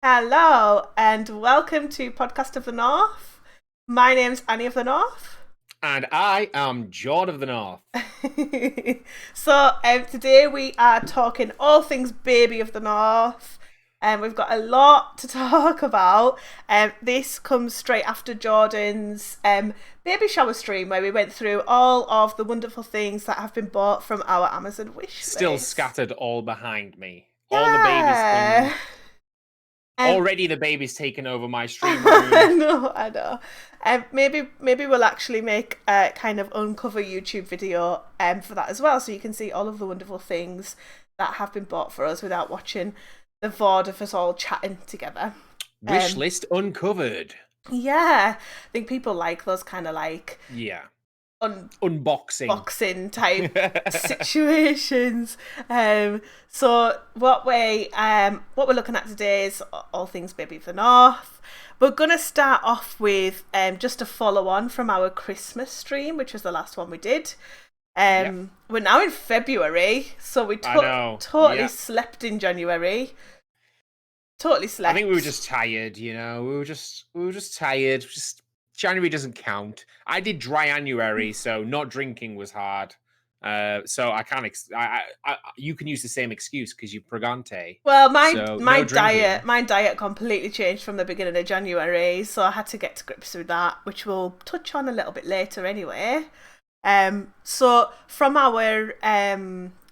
Hello and welcome to Podcast of the North. My name's Annie of the North. And I am John of the North. Today we are talking all things baby of the North, and we've got a lot to talk about. This comes straight after Jordan's baby shower stream, where we went through all of the wonderful things that have been bought from our Amazon wish Still list. scattered all behind me. All the babies Yeah. things. Um, Already the baby's taken over my stream I room. know, I know. Maybe we'll actually make a kind of uncover YouTube video for that as well, so you can see all of the wonderful things that have been bought for us without watching the VOD of us all chatting together. Wish Um, list uncovered. yeah, I think people like those kind of like Yeah. Unboxing. unboxing type situations. So what we're looking at today is all things Baby of the North. We're gonna start off with just a follow on from our Christmas stream, which was the last one we did. Yep. We're now in February, so we I know. totally Yeah. slept in January. Totally I slept. think we were just tired, we were just tired. Just January doesn't count. I did dry January, so not drinking was hard. So I can't. You can use the same excuse because you pregante. Well, So no drinking. my diet completely changed from the beginning of January, so I had to get to grips with that, which we'll touch on a little bit later anyway. So from our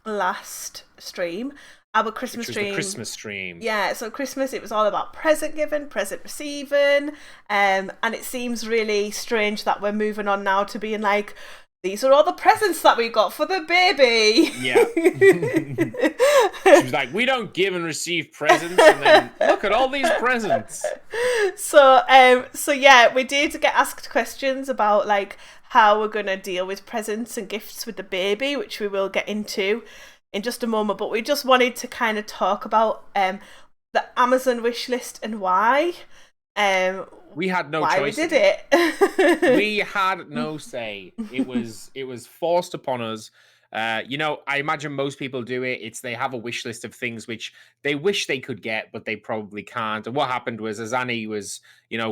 last stream, our Christmas Which was the stream, Christmas stream. yeah. So Christmas, it was all about present giving, present receiving, and it seems really strange that we're moving on now to being like, these are all the presents that we got for the baby. Yeah. She was like, we don't give and receive presents, and then look at all these presents. So yeah, we did get asked questions about like how we're gonna deal with presents and gifts with the baby, which we will get into in just a moment. But we just wanted to kind of talk about the Amazon wish list and um We had no why we choice did in it. it. We had no say. It was forced upon us. I imagine most people do it. It's they have a wish list of things which they wish they could get, but they probably can't. And what happened was, as Annie was,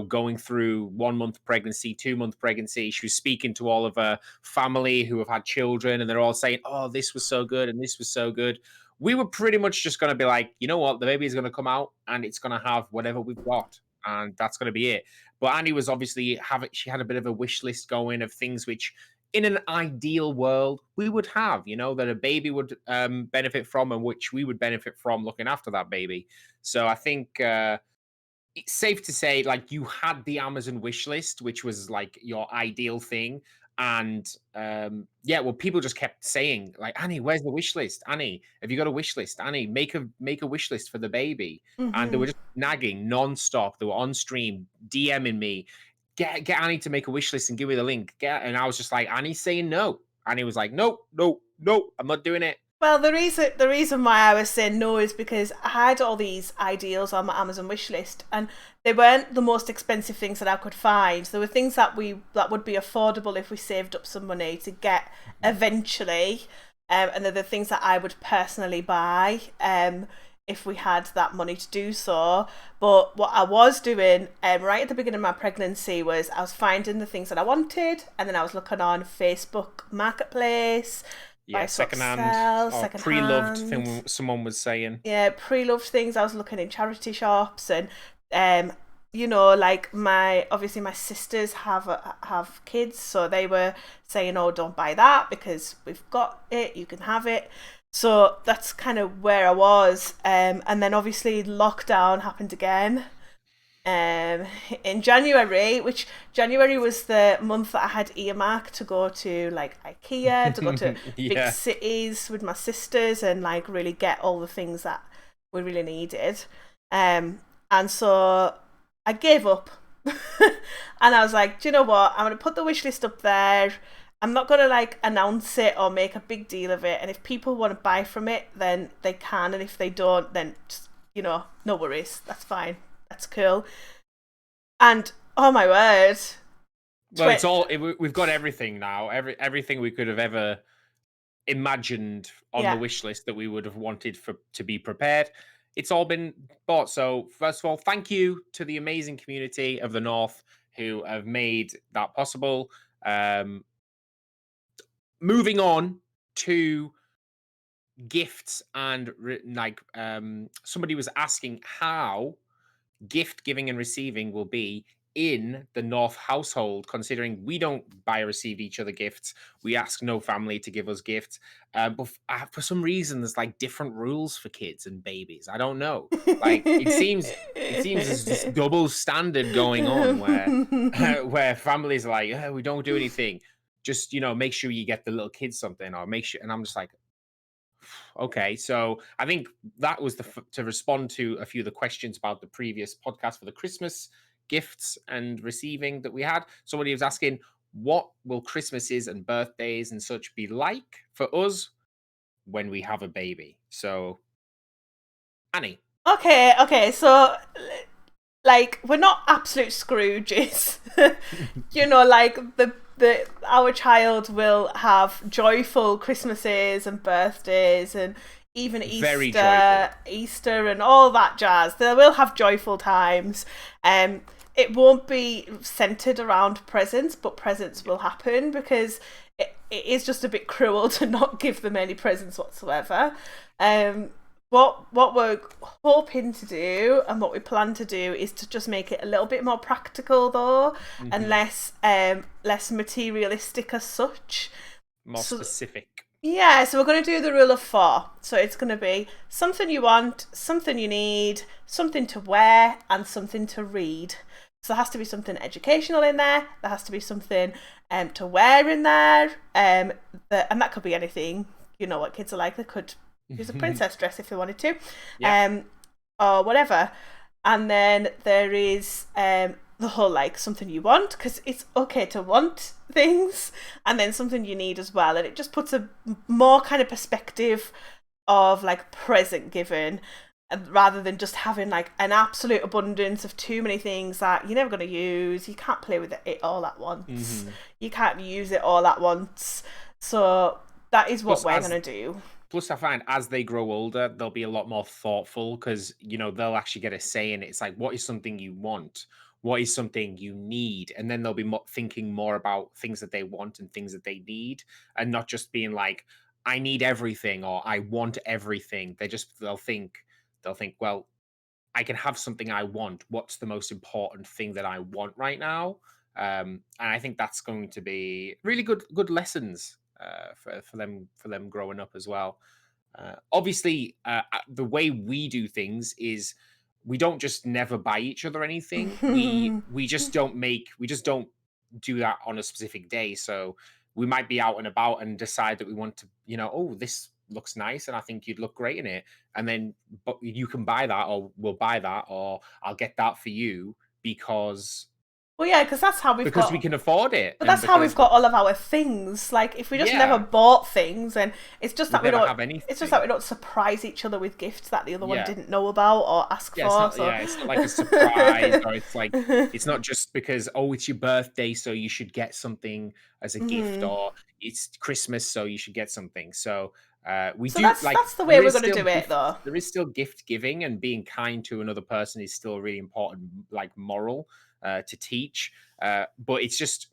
going through 1 month pregnancy, 2 month pregnancy, she was speaking to all of her family who have had children, and they're all saying, "Oh, this was so good, and this was so good." We were pretty much just going to be like, you know what, the baby is going to come out, and it's going to have whatever we've got, and that's going to be it. But Annie was obviously having, she had a bit of a wish list going of things which, in an ideal world, we would have, that a baby would benefit from and which we would benefit from looking after that baby. So I think it's safe to say, like, you had the Amazon wish list, which was like your ideal thing. And yeah, well, people just kept saying, like, Annie, where's the wish list? Annie, have you got a wish list? Annie, make a wish list for the baby. And they hmm were just nagging non-stop. They were on stream, DMing me, get Annie to make a wish list and give me the link. And I was just like, Annie's saying no. Annie was like, no, no, no, I'm not doing it. Well, the reason why I was saying no is because I had all these ideals on my Amazon wish list, and they weren't the most expensive things that I could find. There were things that would be affordable if we saved up some money to get eventually, and they're the things that I would personally buy if we had that money to do so. But what I was doing right at the beginning of my pregnancy was I was finding the things that I wanted, and then I was looking on Facebook Marketplace, buy Yeah, swap secondhand sell, or second pre-loved hand. thing someone was saying. Yeah, pre-loved things. I was looking in charity shops, and um, like my sisters have kids, so they were saying, "Oh, don't buy that because we've got it. You can have it." So that's kind of where I was, and then obviously lockdown happened again um, in January, which January was the month that I had earmarked to go to like IKEA, to go to big Yeah. cities with my sisters and like really get all the things that we really needed. Um, and so I gave up and I was like, do you know what? I'm going to put the wish list up there. I'm not going to like announce it or make a big deal of it. And if people want to buy from it, then they can. And if they don't, then just, no worries. That's fine. That's cool. And oh my word, Well, tw- we've got everything now. Everything we could have ever imagined on the yeah, wish list that we would have wanted for to be prepared. it's all been bought. So first of all, thank you to the amazing community of the North who have made that possible. Um, moving on to gifts and somebody was asking how gift giving and receiving will be in the North household, considering we don't buy or receive each other gifts. We ask no family to give us gifts. But for some reason, there's like different rules for kids and babies. I don't know. Like it seems there's this double standard going on where where families are like, "Oh, we don't do anything. Just make sure you get the little kids something, or make sure." And I'm just like, okay, so I think that was to respond to a few of the questions about the previous podcast for the Christmas gifts and receiving that we had. Somebody was asking, what will Christmases and birthdays and such be like for us when we have a baby? So, Annie. Okay, so like we're not absolute Scrooges. Like the our child will have joyful Christmases and birthdays and even Very joyful. Easter and all that jazz. They will have joyful times. It won't be centered around presents, but presents will happen because it is just a bit cruel to not give them any presents whatsoever. Um, what we're hoping to do and what we plan to do is to just make it a little bit more practical though, and Hmm. less materialistic as such. More So specific. yeah, so we're going to do the rule of four. So it's going to be something you want, something you need, something to wear, and something to read. So there has to be something educational in there. There has to be something to wear in there. And that could be anything. You know what kids are like. They could use a princess dress if they wanted to, Yeah. or whatever. And then there is the whole like something you want, because it's okay to want things, and then something you need as well. And it just puts a more kind of perspective of like present given, rather than just having like an absolute abundance of too many things that you're never going to use. You can't play with it all at once. Hmm. You can't use it all at once. So that is what Plus, we're as going to do. Plus, I find as they grow older, they'll be a lot more thoughtful because they'll actually get a say in it. It's like, what is something you want? What is something you need? And then they'll be thinking more about things that they want and things that they need, and not just being like, I need everything or I want everything. They'll think, well, I can have something I want. What's the most important thing that I want right now? And I think that's going to be really good lessons for them growing up as well. Obviously, the way we do things is we don't just never buy each other anything. We just don't do that on a specific day. So we might be out and about and decide that we want to, oh, this looks nice and I think you'd look great in it. And then, but you can buy that, or we'll buy that, or I'll get that for you because Well, yeah, because that's how we've because we got. can afford it, But and that's how we've because got all of our things. Like, if we just never yeah, bought things, and it's just we'd that we never don't. have It's just that anything. we don't surprise each other with gifts that the other one Yeah. didn't know about or ask Yeah, it's for. not So, yeah, it's not like a surprise, or it's not just because, oh, it's your birthday, so you should get something as a gift, Mhm. or it's Christmas, so you should get something. So we So do, like, that's the way we're going to do it, though. there is still gift giving, and being kind to another person is still a really important, like, moral to teach. But it's just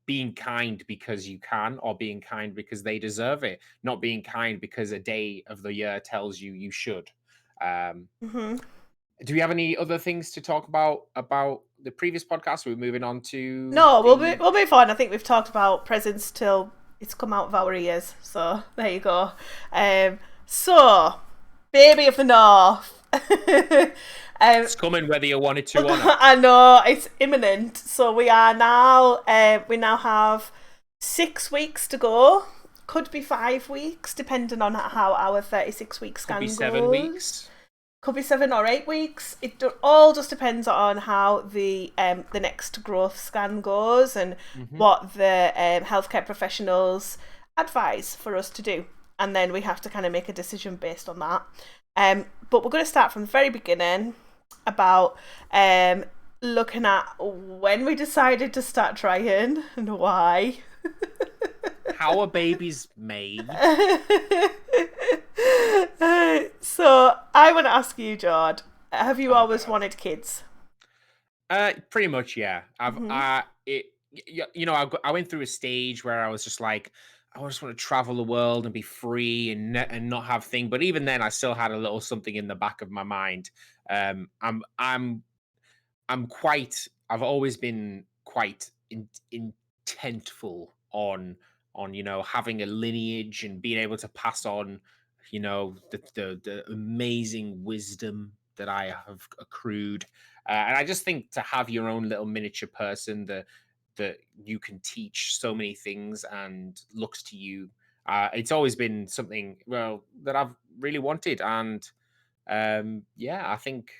being kind because you can, or being kind because they deserve it, not being kind because a day of the year tells you you should. Um, Hmm. do we have any other things to talk about the previous podcast? We're moving on to No, the we'll move on. I think we've talked about presents till it's come out of our ears. So there you go. So baby of the north. it's coming whether you want it to or not. I know it's imminent. So we now have 6 weeks to go. Could be 5 weeks, depending on how our 36-week Could be scan 7 weeks. goes. Could be 7 or 8 weeks. All just depends on how the next growth scan goes and Hmm. what the healthcare professionals advise for us to do, and then we have to kind of make a decision based on that. But we're going to start from the very beginning about looking at when we decided to start trying and why. how a baby's made. So I want to ask you, Jord, have you Oh always god. wanted kids? Pretty much, yeah. I've Hmm. it you know, I went through a stage where I was just like, I just want to travel the world and be free and not have thing. But even then, I still had a little something in the back of my mind. I'm quite. I've always been quite intentful on having a lineage and being able to pass on the amazing wisdom that I have accrued. And I just think to have your own little miniature person that you can teach so many things and looks to you. It's always been something that I've really wanted, and yeah, I think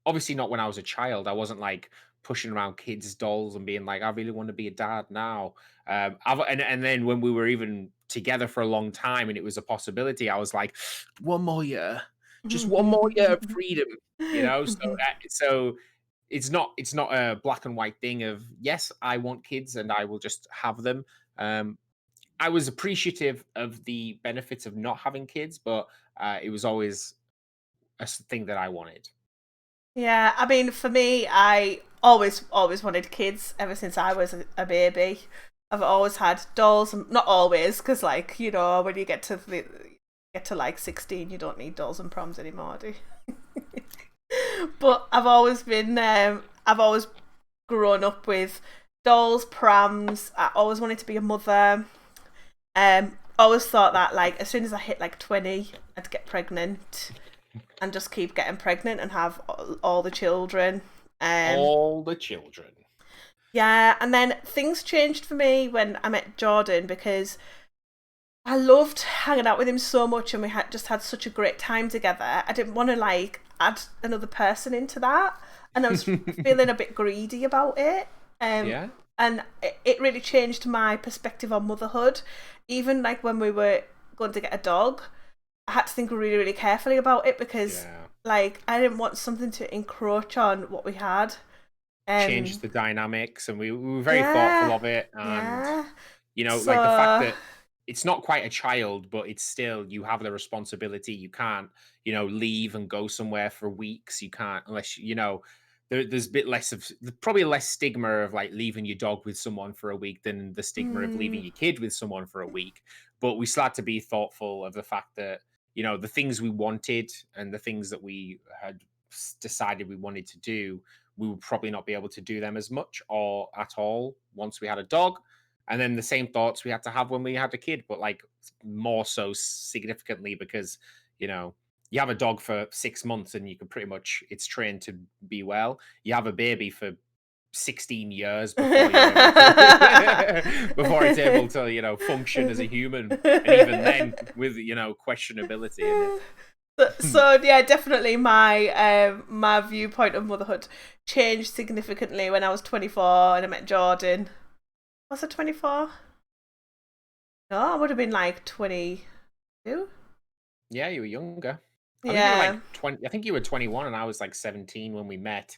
obviously not when I was a child. I wasn't like pushing around kids' dolls and being like, I really want to be a dad now. And then when we were even together for a long time and it was a possibility, I was like, one more year, just one more year of freedom, you know. So it's not a black and white thing of yes, I want kids and I will just have them. Um, I was appreciative of the benefits of not having kids, but it was always thing that I wanted. Yeah, I mean, for me, I always wanted kids ever since I was a baby. I've always had dolls, not always, because like when you get to like 16, you don't need dolls and proms anymore, do you? But I've always grown up with dolls, prams. I always wanted to be a mother. Always thought that like as soon as I hit like 20, I'd get pregnant and just keep getting pregnant and have all the children. Um, All the children. yeah, and then things changed for me when I met Jordan because I loved hanging out with him so much, and we had just had such a great time together. I didn't want to like add another person into that, and I was feeling a bit greedy about it. Um, Yeah, and it really changed my perspective on motherhood. Even like when we were going to get a dog, I had to think really, really carefully about it because yeah. like I didn't want something to encroach on what we had. Changed Um, the dynamics, and we were very thoughtful yeah, of it. And yeah. like the fact So, that it's not quite a child, but it's still you have the responsibility. You can't, leave and go somewhere for weeks. You can't unless there's a bit less of probably less stigma of like leaving your dog with someone for a week than the stigma of leaving mm, your kid with someone for a week. But we still had to be thoughtful of the fact that the things we wanted and the things that we had decided we wanted to do, we would probably not be able to do them as much or at all once we had a dog. And then the same thoughts we had to have when we had a kid, but like more so significantly because, you know, you have a dog for 6 months and you can pretty much, it's trained to be well. You have a baby for 16 years before you're able to, before it's able to, function as a human. And even then with, questionability in it. so yeah, definitely my viewpoint of motherhood changed significantly when I was 24 and I met Jordan. Was I 24? No, I would have been like 22. Yeah, you were younger. I think you were Yeah. like 20. I think you were 21 and I was like 17 when we met.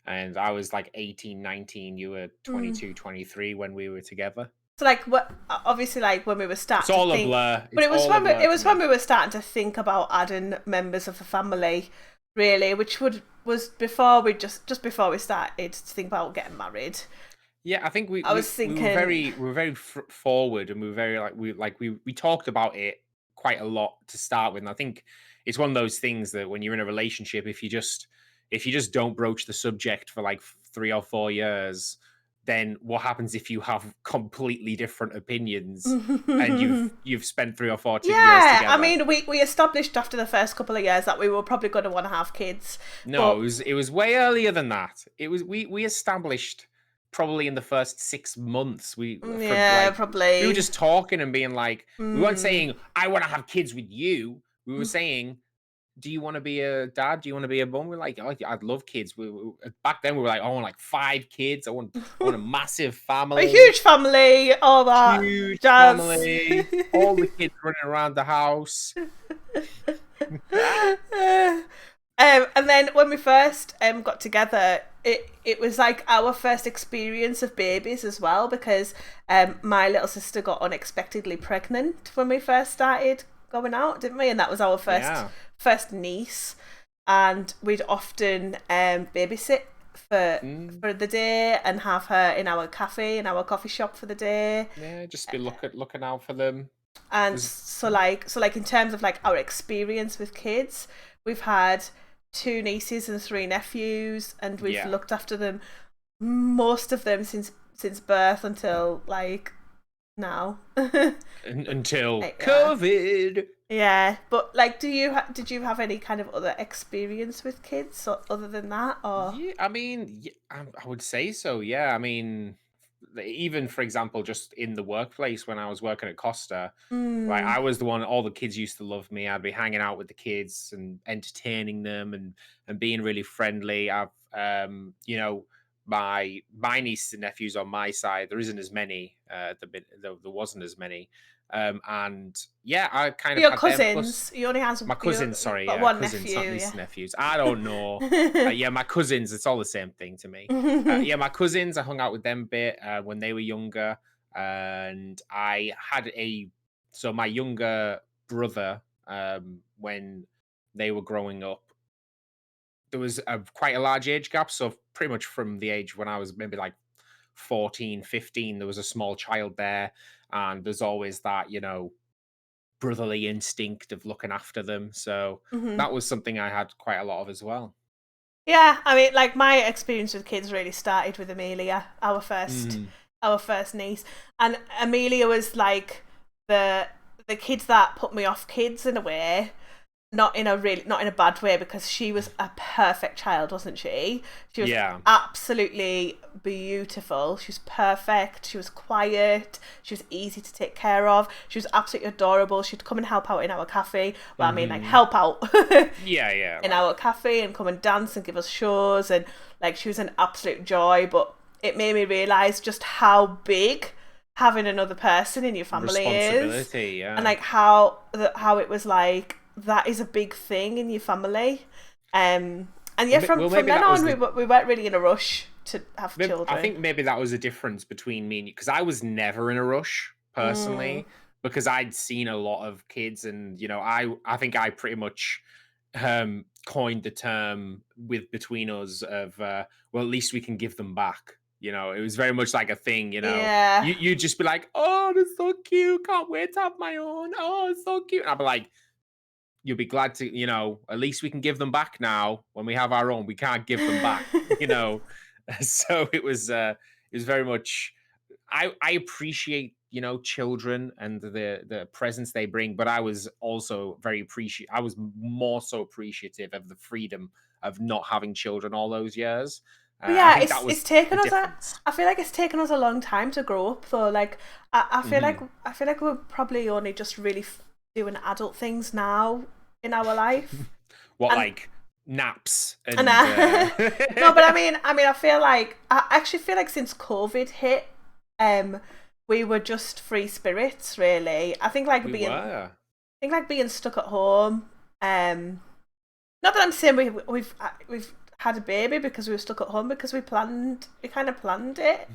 And I was like 18, 19. You were Mm. 22, 23 when we were together. So like what obviously like when we were It's starting to all a think blur. but It's it was all a when we, blur it to was when me. we were starting to think about adding members of the family really, which was before just before we started to think about getting married. Yeah, I think we I we, was we were thinking very forward, and we were very we talked about it quite a lot to start with. And I think it's one of those things that when you're in a relationship, if you just don't broach the subject for like 3 or 4 years, then what happens if you have completely different opinions and you've spent 3 or 4 years yeah, I together? mean we established after the first couple of years that we were probably going to want to have kids. No, it But was it was way earlier than that. It was we established probably in the first 6 months. yeah, We were probably. just talking and being like, we weren't Mm. saying I want to have kids with you. We were saying, do you want to be a dad? Do you want to be a mom? We're like, oh, I'd love kids. Back then we were like, I want like 5 kids. I want a massive A family, huge family, all that huge jazz. family, all the kids running around the house. And then when we first got together, it was like our first experience of babies as well, because my little sister got unexpectedly pregnant when we first started going out, didn't we? And that was our Yeah. first niece, and we'd often babysit for Mm, for the day and have her in our cafe, in our coffee shop for the day. yeah, just be looking out for them. And There's so like in terms of like our experience with kids, we've had two nieces and three nephews, and we've yeah. looked after them, most of them since birth until like now. Until Yeah. COVID. Yeah, but like, did you have any kind of other experience with kids other than that, or? Yeah, I mean, I would say so. Yeah, I mean, even for example, just in the workplace when I was working at Costa, like Mm, I was the one. All the kids used to love me. I'd be hanging out with the kids and entertaining them and being really friendly. My nieces and nephews on my side. There isn't as many. There wasn't as many. And yeah, I kind of your had them. Plus, cousins. You only have my cousins, you've sorry, got one cousins, not nephew, nieces yeah. and nephews. I don't know. Yeah, my cousins. It's all the same thing to me. Yeah, my cousins. I hung out with them a bit when they were younger, and I had a so my younger brother. When they were growing up, there was quite a large age gap. So pretty much from the age when I was maybe like 14, 15, there was a small child there, and there's always that brotherly instinct of looking after them. So hmm that was something I had quite a lot of as well. Yeah, I mean, like my experience with kids really started with Amelia, Mm. our first niece, and Amelia was like the the kids that put me off kids in a way, not in a bad way, because she was a perfect child, wasn't she? She was Yeah. absolutely beautiful. She was perfect. She was quiet. She was easy to take care of. She was absolutely adorable. She'd come and help out in our cafe. Well, I mean, like Hmm. help out Yeah, yeah, in like our cafe and come and dance and give us shows, and like she was an absolute joy. But it made me realize just how big having another person in your family is, responsibility. and Yeah. like how it was like that is a big thing in your family. And yeah, from Maybe then that was on, the. we weren't really in a rush to have I children. think maybe that was the difference between me and you because I was never in a rush Mm, personally because I'd seen a lot of kids and I think I pretty much coined the term with between us of well, at least we can give them back. It was very much like a thing. yeah. You'd just be like, oh, that's so cute, can't wait to have my own. Oh, it's so cute. And I'd be like, you'll be glad to, at least we can give them back now. When we have our own, we can't give them back, you know. So it was very much I appreciate, children and the presence they bring, but I was also I was more so appreciative of the freedom of not having children all those years. But I yeah, think that it's was the taken us a. difference. I feel like it's taken us a long time to grow up, though. Like Hmm. I feel like we're probably only just really doing adult things now in our life, What, and like naps and and no, but I feel like I actually feel like since COVID hit, um, we were just free spirits. Really, we were. I think like being stuck at home. Um, Not that I'm saying we've had a baby because we were stuck at home, because we kind of planned it,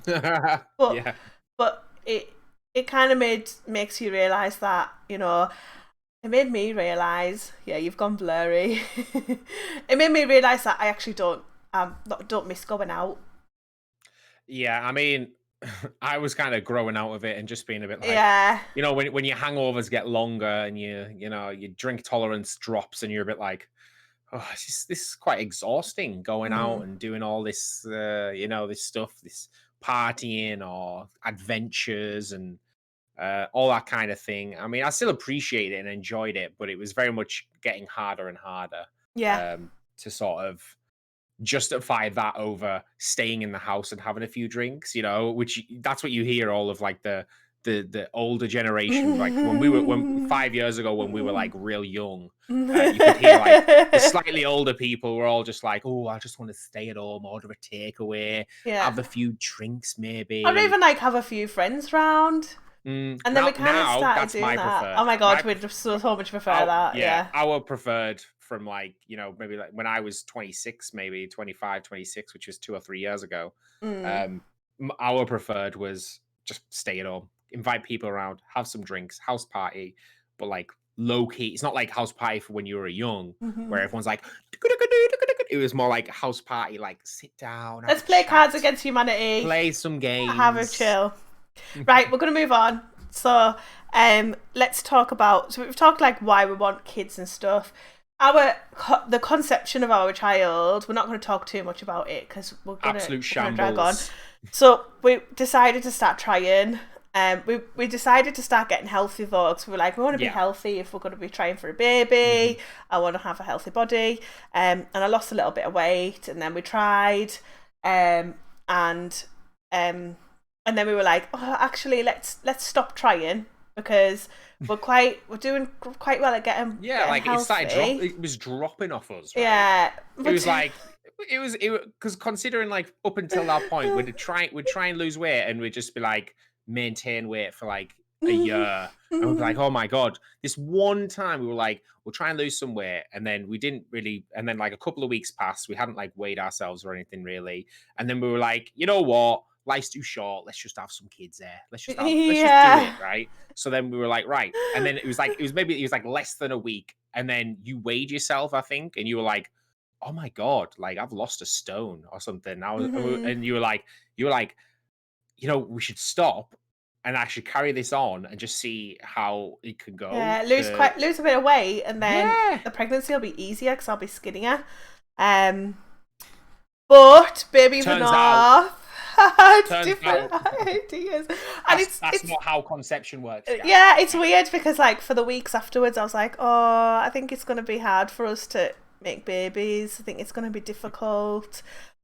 but Yeah. it kind of makes you realize that, it made me realize, yeah, you've gone blurry. It made me realize that I actually don't miss going out. Yeah, I mean, I was kind of growing out of it and just being a bit like, Yeah. when your hangovers get longer and your drink tolerance drops and you're a bit like, oh, this is quite exhausting going out Mm. and doing all this, this stuff, this partying or adventures and all that kind of thing. I mean, I still appreciate it and enjoyed it, but it was very much getting harder and harder Yeah. to sort of justify that over staying in the house and having a few drinks, which that's what you hear all of like the older generation, like when 5 years ago when we were like real young, you could hear like the slightly older people were all just like, oh, I just want to stay at home, order a takeaway, Yeah. have a few drinks I'd maybe, and even like have a few friends round. And then we kind of now started that's doing my that. Oh preferred my god, we'd so much prefer Oh that. yeah, Yeah. our preferred from like, maybe like when I was 26, maybe 25, 26, which was 2 or 3 years ago. Mm. Um, our preferred was just stay at home, invite people around, have some drinks, house party, but like low key. It's not like house party for when you were young, where Mhm. everyone's like, it was more like house party, like sit down, have Let's a play chat, Cards Against Humanity. play some Have a games. chill. Right, we're going to move on. So, let's talk about. So we've talked like why we want kids and stuff. The conception of our child. We're not going to talk too much about it because Absolute we're gonna drag on. shambles. So we decided to start trying. We decided to start getting healthy though, because we were like, we want to be Yeah. healthy if we're going to be trying for a baby. I want to have a healthy body. And I lost a little bit of weight, and then we tried, and um, and then we were like, oh, actually, let's stop trying because we're doing quite well at getting Like healthy. it was dropping off us, right? Yeah, It was like it was because considering like up until that point we'd try and lose weight and we'd just be like maintain weight for like a year, and we'd be like, oh my god, this one time we were like, we'll try and lose some weight, and then we didn't really, and then like a couple of weeks passed, we hadn't like weighed ourselves or anything really, and then we were like, you know what, life's too short, let's just have some kids there, let's just do yeah. it, right? So then we were like, right, and then it was like less than a week, and then you weighed yourself, I think, and you were like, oh my god, like I've lost a stone or something. Mhm. And you were like, we should stop and actually carry this on and just see how it can go. Yeah, lose a bit of weight, and then Yeah, the pregnancy will be easier because I'll be skinnier. Um, but baby the turns out, North had turns different out ideas, and that's not how conception works, guys. yeah, it's weird because like for the weeks afterwards, I was like, oh, I think it's gonna be hard for us to make babies. I think it's gonna be difficult.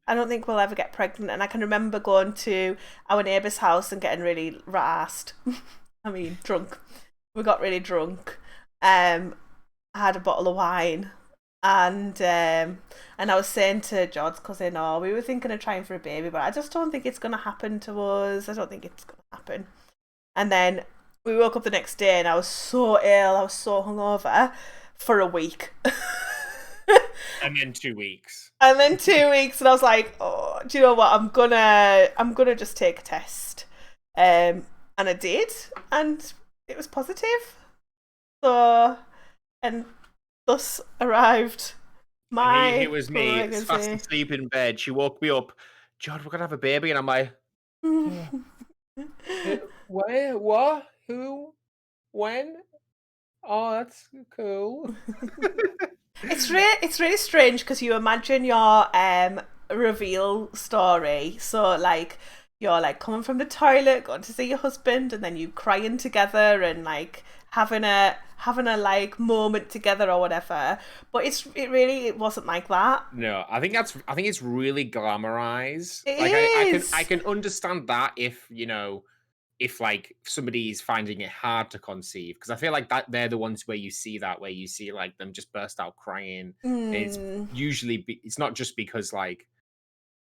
I don't think we'll ever get pregnant. And I can remember going to our neighbour's house and getting really rassed. I mean, drunk. We got really drunk. I had a bottle of wine, and I was saying to John's cousin, "Oh, we were thinking of trying for a baby, but I just don't think it's gonna happen to us. I don't think it's gonna happen." And then we woke up the next day, and I was so ill. I was so hungover for a week. And then 2 weeks. And then 2 weeks, and I was like, "Oh, do you know what? I'm gonna just take a test." And I did, and it was positive. So, and thus arrived And my it was me, fast pregnancy. asleep in bed. She woke me up. John, we're gonna have a baby, and I'm like, "Uh, where? What? Who? When? Oh, that's cool." It's really strange because you imagine your reveal story. So like you're like coming from the toilet, going to see your husband, and then you crying together and like having a like moment together or whatever. But it wasn't like that. No, I think it's really glamorized. It Like I is. can understand that if, if like somebody's finding it hard to conceive, because I feel like that they're the ones where you see that, where you see like them just burst out crying. And Mm. it's not just because like,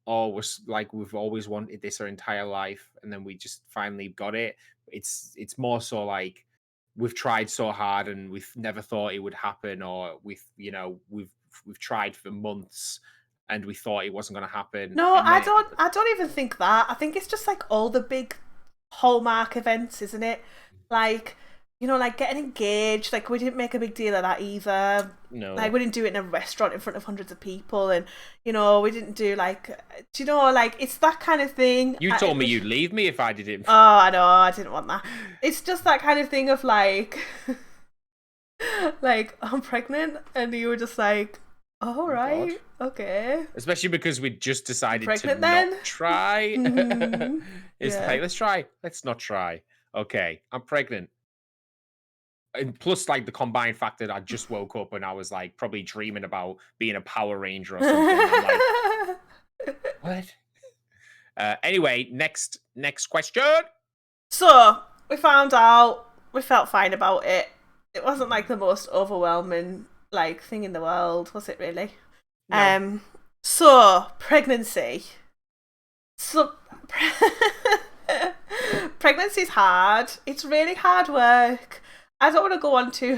oh, like we've always wanted this our entire life and then we just finally got it. It's more so like we've tried so hard and we've never thought it would happen, or we've tried for months and we thought it wasn't going to happen, No, and then it happened. I don't even think that. I think it's just like all the big hallmark events, isn't it? Like, like getting engaged. Like we didn't make a big deal of that either. Like No, we didn't do it in a restaurant in front of hundreds of people, and we didn't do like, like it's that kind of thing. you It told me was. you'd leave me if I didn't. Oh, I know. I didn't want that. It's just that kind of thing of like, like I'm pregnant, and you were just like, all Oh God. right, okay, Especially because we just I'm decided to pregnant not then. try. Hmm. It's Yeah. like, let's try. Let's not try. Okay, I'm pregnant. And plus, like the combined fact that I just woke up and I was like probably dreaming about being a Power Ranger or something. I'm like, what? Anyway, next question. So we found out. We felt fine about it. It wasn't like the most overwhelming like thing in the world, was it really? No, So pregnancy. So pregnancy's hard. It's really hard work. I don't want to go on too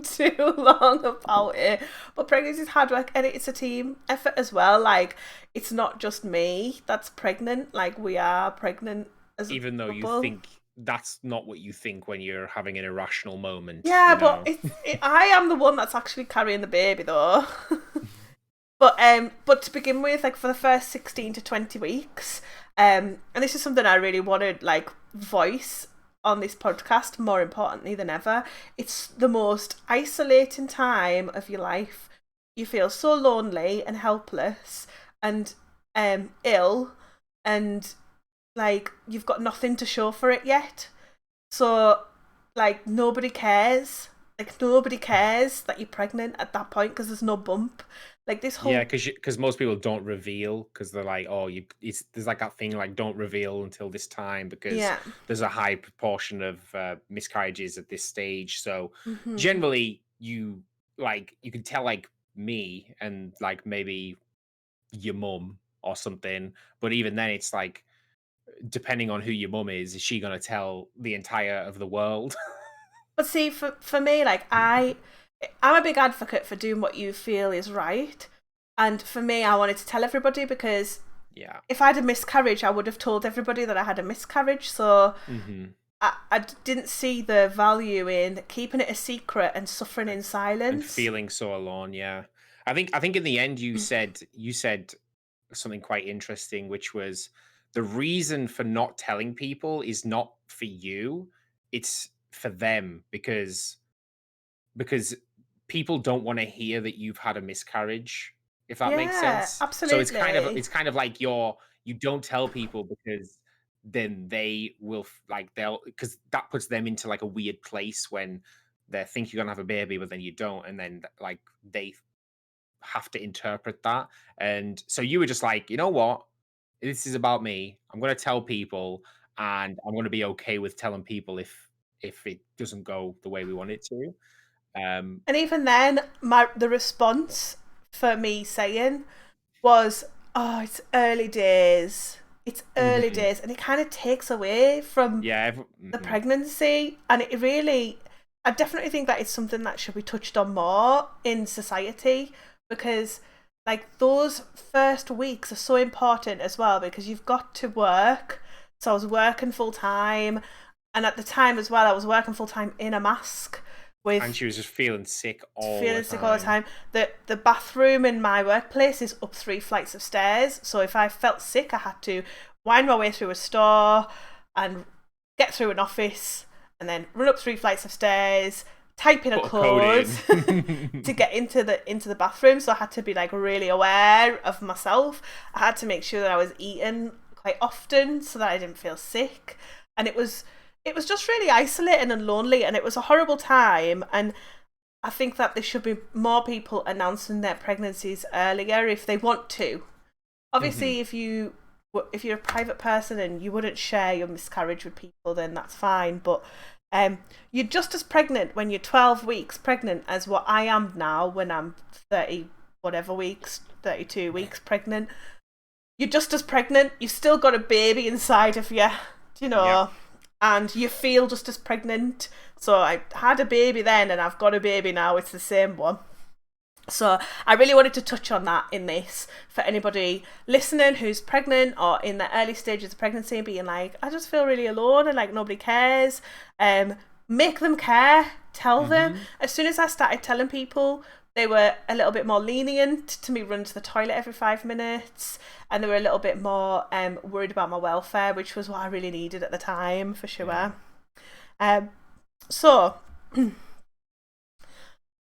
too long about it, but pregnancy is hard work and it's a team effort as well. Like it's not just me that's pregnant. Like we are pregnant as a Even though you couple. think that's not what you think when you're having an irrational moment, Yeah, you but know? I am the one that's actually carrying the baby though. But to begin with, like for the first 16 to 20 weeks, and this is something I really wanted like voice on this podcast more importantly than ever. It's the most isolating time of your life. You feel so lonely and helpless and ill and like you've got nothing to show for it yet. So like nobody cares. Like nobody cares that you're pregnant at that point because there's no bump. Like this Yeah, whole because most people don't reveal because 'cause they're like, "Oh, you it's there's like that thing like don't reveal until this time because yeah. there's a high proportion of miscarriages at this stage." So Hmm. generally, you can tell like me and like maybe your mum or something, but even then, it's like depending on who your mum is she gonna tell the entire of the world? But see, for me, like I'm a big advocate for doing what you feel is right. And for me, I wanted to tell everybody because Yeah. if I had a miscarriage, I would have told everybody that I had a miscarriage. So Hmm. I didn't see the value in keeping it a secret and suffering in And silence. feeling so alone. Yeah, I think in the end you said something quite interesting, which was the reason for not telling people is not for you, it's for them because people don't want to hear that you've had a miscarriage, if that makes Yeah, sense. So it's kind of absolutely. it's kind of like you don't tell people because then they will like they'll because that puts them into like a weird place when they think you're gonna have a baby, but then you don't, and then like they have to interpret that. And so you were just like, you know what? This is about me. I'm gonna tell people and I'm gonna be okay with telling people if it doesn't go the way we want it to. Um And even then, the response for me saying was, "Oh, it's early days. It's early mhm. days," and it kind of takes away from Yeah, the mhm. pregnancy, and it really, I definitely think that it's something that should be touched on more in society because, like, those first weeks are so important as well because you've got to work. So I was working full time, and at the time as well, I was working full time in a mask And with she was just feeling sick all the feeling sick all the time. time. The bathroom in my workplace is up 3 flights of stairs. So if I felt sick, I had to wind my way through a store and get through an office and then run up 3 flights of stairs, type in a Put a code code to in. get into the bathroom. So I had to be like really aware of myself. I had to make sure that I was eating quite often so that I didn't feel sick. And it was just really isolating and lonely and it was a horrible time and I think that there should be more people announcing their pregnancies earlier if they want to. Mhm. Obviously, if you're a private person and you wouldn't share your miscarriage with people, then that's fine. But you're just as pregnant when you're 12 weeks pregnant as what I am now when I'm 30 whatever weeks, 32 weeks pregnant. You're just as pregnant. You've still got a baby inside of you, you Yep. know, and you feel just as pregnant. So I had a baby then, and I've got a baby now. It's the same one. So I really wanted to touch on that in this for anybody listening who's pregnant or in the early stages of pregnancy and being like, I just feel really alone and like nobody cares. Make them care. Tell them. Mhm. As soon as I started telling people, they were a little bit more lenient to me run to the toilet every 5 minutes, and they were a little bit more worried about my welfare, which was what I really needed at the time for Yeah. sure. Um, so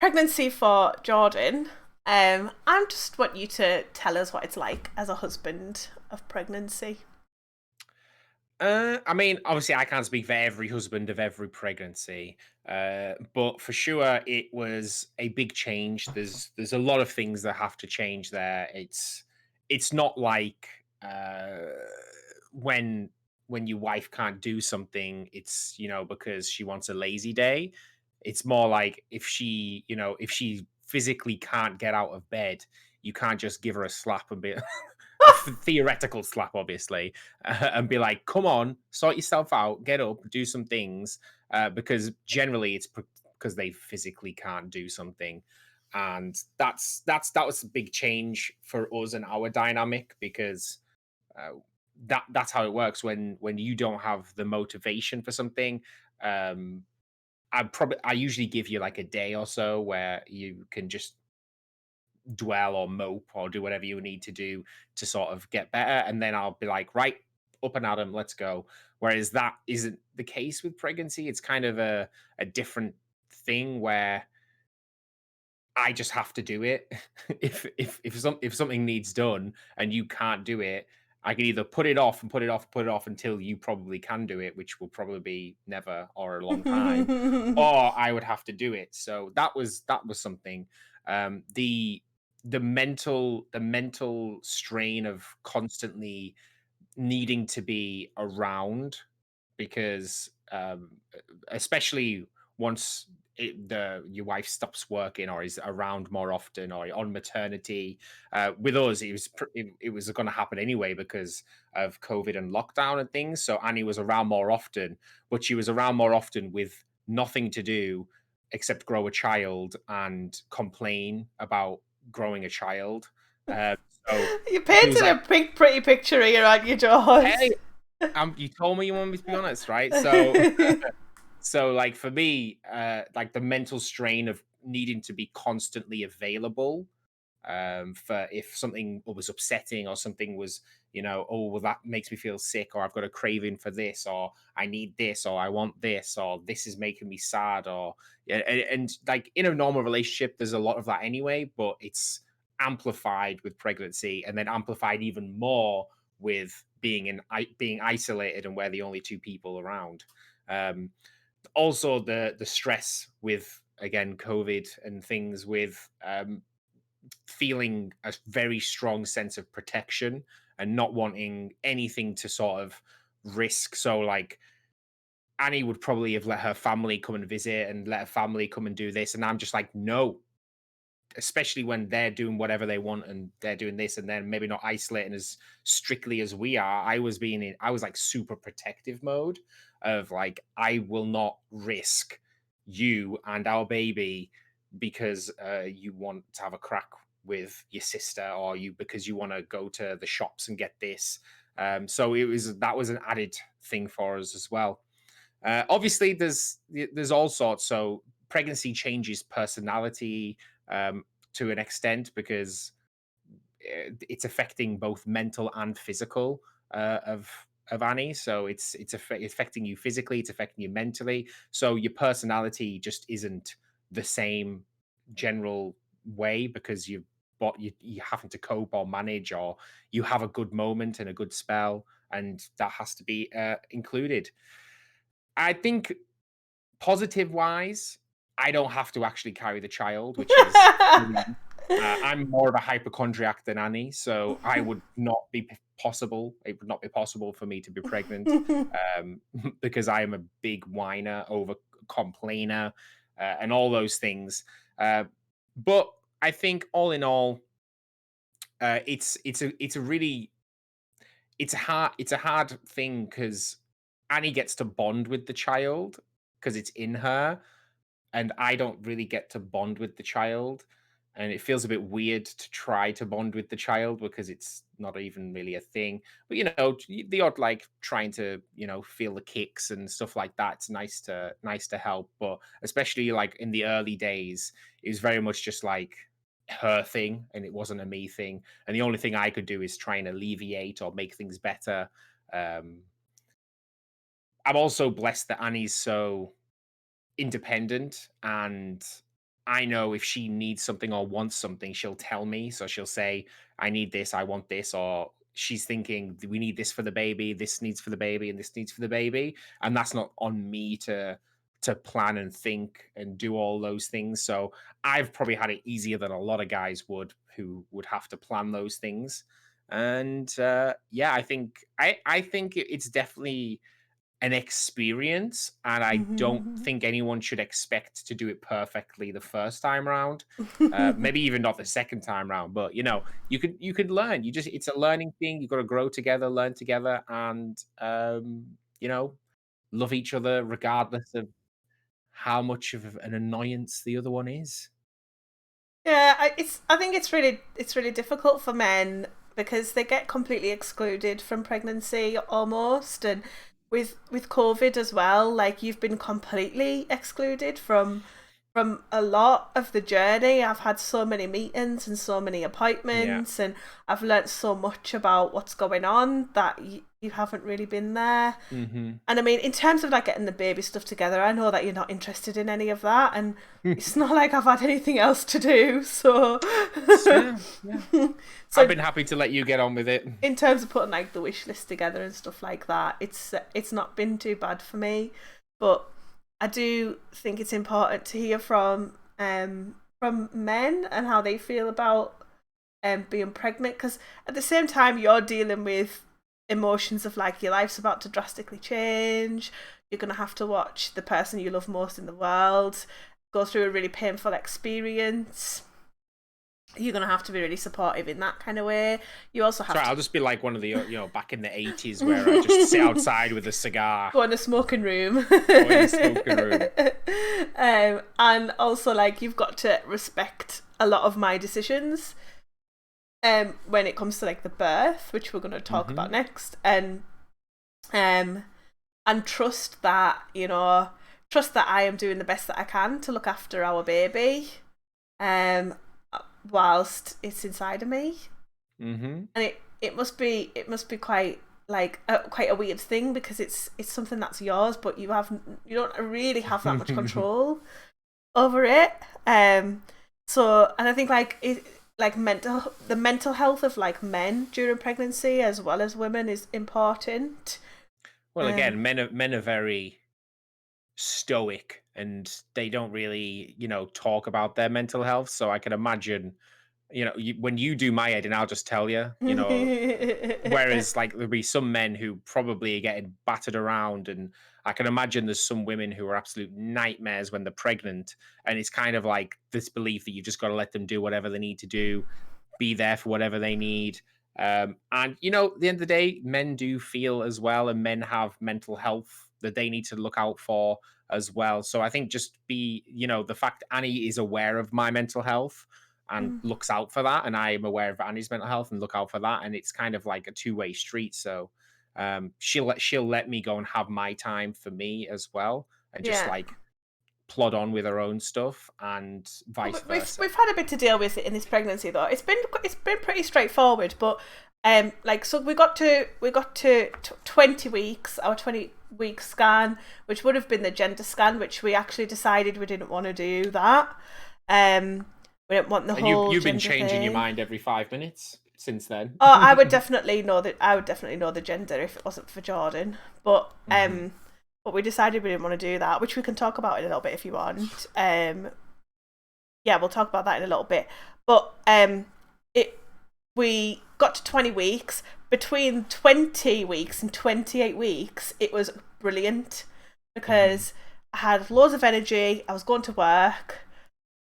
pregnancy for Jordan. I just want you to tell us what it's like as a husband of pregnancy. I mean, obviously, I can't speak for every husband of every pregnancy, but for sure, it was a big change. There's a lot of things that have to change there. It's not like when when your wife can't do something, it's because she wants a lazy day. It's more like if she physically can't get out of bed, you can't just give her a slap and be theoretical slap, obviously, and be like, "Come on, sort yourself out, get up, do some things," because generally it's because they physically can't do something, and that was a big change for us and our dynamic because uh, that's how it works when you don't have the motivation for something. Um, I usually give you like a day or so where you can just dwell or mope or do whatever you need to do to sort of get better. And then I'll be like, right, up and at 'em, let's go. Whereas that isn't the case with pregnancy. It's kind of a different thing where I just have to do it. If something needs done and you can't do it, I can either put it off and put it off, put it off until you probably can do it, which will probably be never or a long time, or I would have to do it. So that was something. The mental strain of constantly needing to be around because especially once your wife stops working or is around more often or on maternity. With us it was going to happen anyway because of COVID and lockdown and things, so Annie was around more often, but she was around more often with nothing to do except grow a child and complain about growing a child. uh, so You she was painted like, a big, pretty picture here, aren't you, George? hey, you told me you want me to be honest, right? So like for me, like the mental strain of needing to be constantly available, for if something was upsetting or something was, oh well, that makes me feel sick, or I've got a craving for this, or I need this, or I want this, or this is making me sad, or yeah, and like in a normal relationship, there's a lot of that anyway, but it's amplified with pregnancy, and then amplified even more with being isolated and we're the only two people around. Also the stress with again COVID and things with feeling a very strong sense of protection and not wanting anything to sort of risk. So like Annie would probably have let her family come and visit and let her family come and do this, and I'm just like, no, especially when they're doing whatever they want and they're doing this and then maybe not isolating as strictly as we are. I was like super protective mode of like, I will not risk you and our baby because you want to have a crack with your sister, or you because you want to go to the shops and get this. So that was an added thing for us as well. Obviously, there's all sorts. So pregnancy changes personality, um, to an extent because it's affecting both mental and physical of Annie. So it's affecting you physically, it's affecting you mentally. So your personality just isn't the same general way because you having to cope or manage, or you have a good moment and a good spell, and that has to be included. I think positive wise, I don't have to actually carry the child, which is I'm more of a hypochondriac than Annie, so I would not be possible. It would not be possible for me to be pregnant, because I am a big whiner, over complainer, and all those things. But I think all in all, it's a really it's a hard thing because Annie gets to bond with the child because it's in her, and I don't really get to bond with the child, and it feels a bit weird to try to bond with the child because it's not even really a thing. But the odd like trying to feel the kicks and stuff like that. It's nice to help, but especially like in the early days, it was very much just like her thing, and it wasn't a me thing. And the only thing I could do is try and alleviate or make things better. Um, I'm also blessed that Annie's so independent, and I know if she needs something or wants something, she'll tell me. So she'll say, I need this, I want this, or she's thinking, we need this for the baby, this needs for the baby, and this needs for the baby. And that's not on me to plan and think and do all those things. So I've probably had it easier than a lot of guys would who would have to plan those things. And yeah, I think it's definitely an experience, and I don't Mhm. think anyone should expect to do it perfectly the first time round. Maybe even not the second time round, but you could learn. It's a learning thing. You've got to grow together, learn together, and you know, love each other regardless of how much of an annoyance the other one is. Yeah, I think it's really difficult for men because they get completely excluded from pregnancy almost, and with COVID as well, like you've been completely excluded from a lot of the journey. I've had so many meetings and so many Yeah. appointments, and I've learnt so much about what's going on that you haven't really been there. Hmm. And I mean, in terms of like getting the baby stuff together, I know that you're not interested in any of that, and it's not like I've had anything else to do. So, Yeah, yeah. I've so been happy to let you get on with it. in terms of putting like the wish list together and stuff like that, it's not been too bad for me. But I do think it's important to hear from men and how they feel about being pregnant, because at the same time you're dealing with emotions of like your life's about to drastically change. You're going to have to watch the person you love most in the world go through a really painful experience. You're going to have to be really supportive in that kind of way. You also have Sorry, to I'll just be like one of the back in the 80s where I just sit outside with a cigar go in the smoking room. or in the smoking room. And also like you've got to respect a lot of my decisions when it comes to like the birth, which we're going to talk about Hmm. next, um and trust that I am doing the best that I can to look after our baby um whilst it's inside of me. Hmm. And it must be quite like quite a weird thing because it's something that's yours, but you don't really have that much control over it. So, and I think like the mental health of like men during pregnancy as well as women is important. Well, Um, again, men are very stoic and they don't really, talk about their mental health. So I can imagine, when you do my head, and I'll just tell you, whereas like there'll be some men who probably are getting battered around, and I can imagine there's some women who are absolute nightmares when they're pregnant, and it's kind of like this belief that you just got to let them do whatever they need to do, be there for whatever they need. And at the end of the day, men do feel as well, and men have mental health that they need to look out for as well. So I think just the fact Annie is aware of my mental health and looks out for that, and I am aware of Annie's mental health and look out for that, and it's kind of like a two-way street. So she'll let me go and have my time for me as well, and just yeah. like plod on with her own stuff, and vice versa. We've had a bit to deal with it in this pregnancy though. It's been pretty straightforward, but like so we got to 20 weeks, our 20-week scan, which would have been the gender scan, which we actually decided we didn't want to do that. Um, we didn't want the And you whole you've been gender changing your thing. mind every 5 minutes since then. Oh, I would definitely know the gender if it wasn't for Jordan. Hmm. But we decided we didn't want to do that, which we can talk about in a little bit if you want. Yeah, we'll talk about that in a little bit. But it we got to 20 weeks. Between 20 weeks and 28 weeks, it was brilliant Hmm. because I had loads of energy. I was going to work.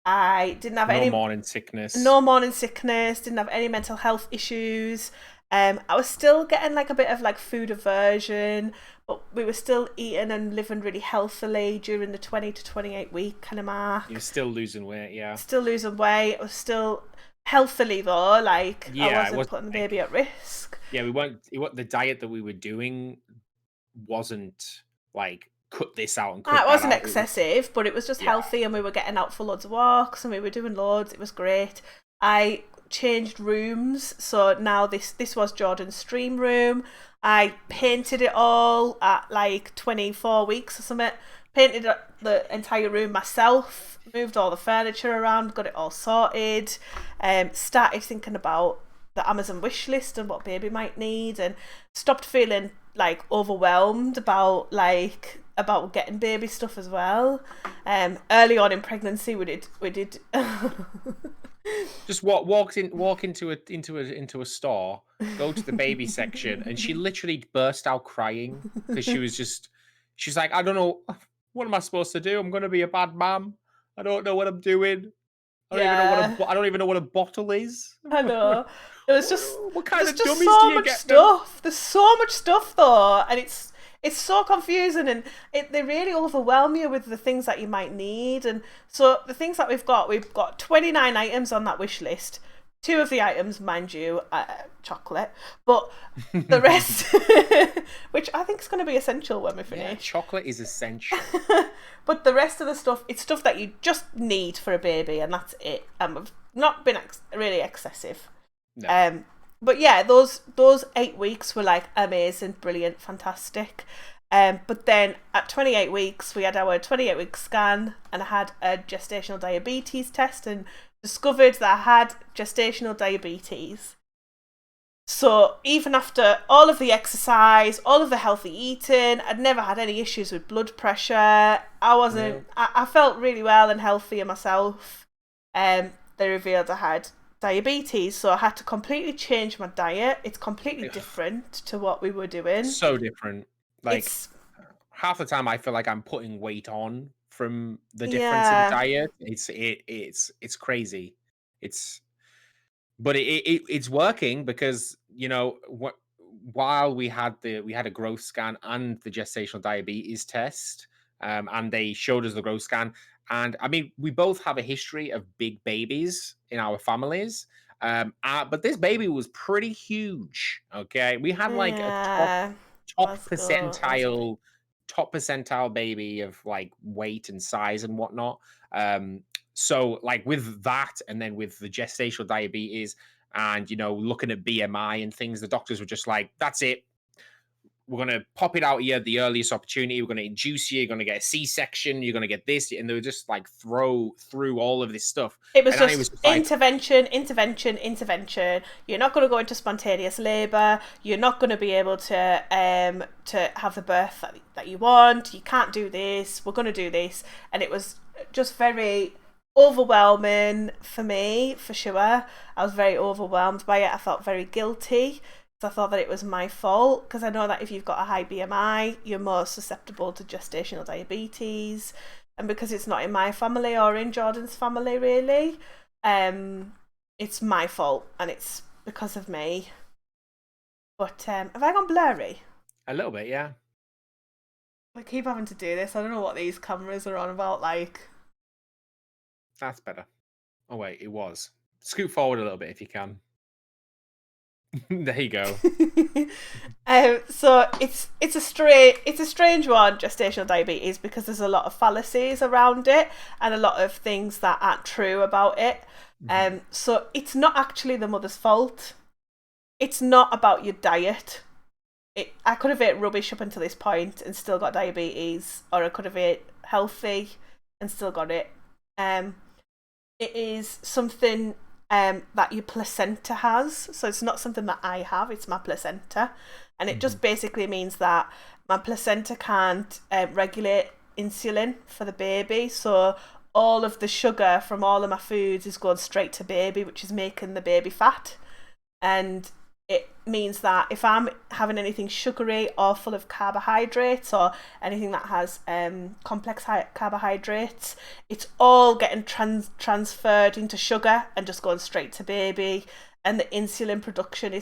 I didn't have No any morning sickness. no morning sickness, didn't have any mental health issues. I was still getting like a bit of like food aversion, but we were still eating and living really healthily during the 20 to 28 week kind of You're mark. still losing weight, yeah. Still losing weight. I was still healthily though, like I Yeah, it wasn't was putting the baby like, at risk. yeah, we weren't the diet that we were doing wasn't like cut this out and cut It that wasn't out. It was, excessive, but it was just yeah. healthy, and we were getting out for loads of walks, and we were doing loads. It was great. I changed rooms, so now this was Jordan's stream room. I painted it all at like 24 weeks or something. Painted the entire room myself. Moved all the furniture around. Got it all sorted. Started thinking about the Amazon wish list and what baby might need, and stopped feeling like overwhelmed about getting baby stuff as well. Early on in pregnancy, we did Just walk into a store, go to the baby section, and she literally burst out crying because she was just She's like, I don't know. What am I supposed to do? I'm going to be a bad mom. I don't know what I'm doing. Yeah, I don't even know what a bottle is. I know. It was just What kind there's of just dummies do so you much get them? stuff. There's so much stuff though, and it's so confusing, and they really overwhelm you with the things that you might need. And so the things that we've got 29 items on that wish list. Two of the items, mind you, chocolate, but the rest, which I think is going to be essential when we Yeah, finish. chocolate is essential. But the rest of the stuff, it's stuff that you just need for a baby, and that's it. I've not been really excessive. No. Um, but yeah, those 8 weeks were like amazing, brilliant, fantastic. But then at 28 weeks, we had our 28-week scan, and I had a gestational diabetes test, and discovered that I had gestational diabetes. So even after all of the exercise, all of the healthy eating, I'd never had any issues with blood pressure. I wasn't. No. I felt really well and healthy in myself. They revealed I had diabetes, so I had to completely change my diet. It's completely Ugh, different to what we were doing. so different. Like It's half the time I feel like I'm putting weight on from the difference in yeah, diet. It's crazy. It's but it's working because while we had a growth scan and the gestational diabetes test, and they showed us the growth scan, and I mean we both have a history of big babies in our families, but this baby was pretty huge. Okay, we had like a yeah. top Let's go. That's big. percentile top percentile baby of like weight and size and whatnot. So like with that, and then with the gestational diabetes, and looking at BMI and things, the doctors were just like, "That's it. We're going to pop it out here at the earliest opportunity. We're going to induce you. You're going to get a C-section. You're going to get this," and they would just like throw through all of this stuff, It was and I just was just like, intervention, intervention, intervention. You're not going to go into spontaneous labour. You're not going to be able to have the birth that you want. You can't do this. We're going to do this, and it was just very overwhelming for me, for sure. I was very overwhelmed by it. I felt very guilty because I thought that it was my fault. Because I know that if you've got a high BMI, you're more susceptible to gestational diabetes, and because it's not in my family or in Jordan's family really, um, it's my fault and it's because of me. But have I gone blurry? a little bit, yeah, I keep having to do this. I don't know what these cameras are on about. Like, that's better. Oh wait, it was. Scoot forward a little bit if you can. There you go. so it's a strange one, gestational diabetes, because there's a lot of fallacies around it and a lot of things that aren't true about it. Mhm. So it's not actually the mother's fault. It's not about your diet. I could have ate rubbish up until this point and still got diabetes, or I could have ate healthy and still got it. Um, it is something that your placenta has. So it's not something that I have, it's my placenta. And it Mhm. just basically means that my placenta can't regulate insulin for the baby. So all of the sugar from all of my foods is going straight to baby, which is making the baby fat. And it means that if I'm having anything sugary or full of carbohydrates or anything that has complex carbohydrates, it's all getting transferred into sugar and just going straight to baby. And the insulin production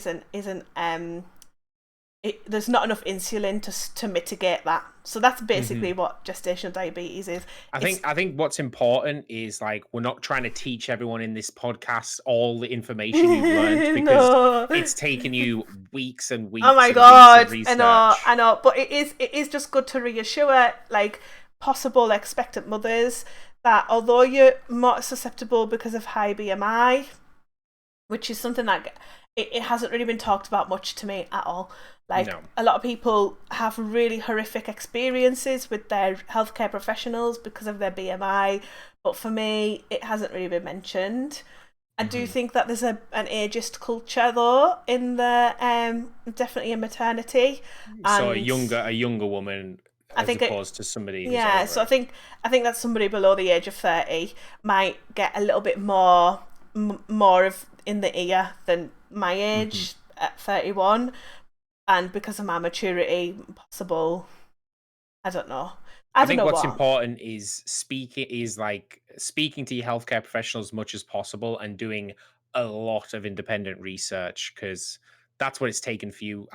there's not enough insulin to mitigate that. So that's basically Mhm. what gestational diabetes is. I It's think I think what's important is like we're not trying to teach everyone in this podcast all the information you've learned because no. it's taken you weeks and Oh weeks my and weeks of god, I research. know, but it is just good to reassure like possible expectant mothers that although you're more susceptible because of high BMI, which is something that it hasn't really been talked about much to me at all. Like No. a lot of people have really horrific experiences with their healthcare professionals because of their BMI, but for me, it hasn't really been mentioned. I do Mhm. think that there's an ageist culture though in the definitely in maternity, So and a younger woman I as think opposed to somebody who's yeah. So over I it. think I think that somebody below the age of 30 might get a little bit more of in the ear than my Mhm. age at 31, and because of my maturity, possible I don't know. I I don't think know what's what. important is speaking to your healthcare professional as much as possible and doing a lot of independent research because that's what it's taken for you.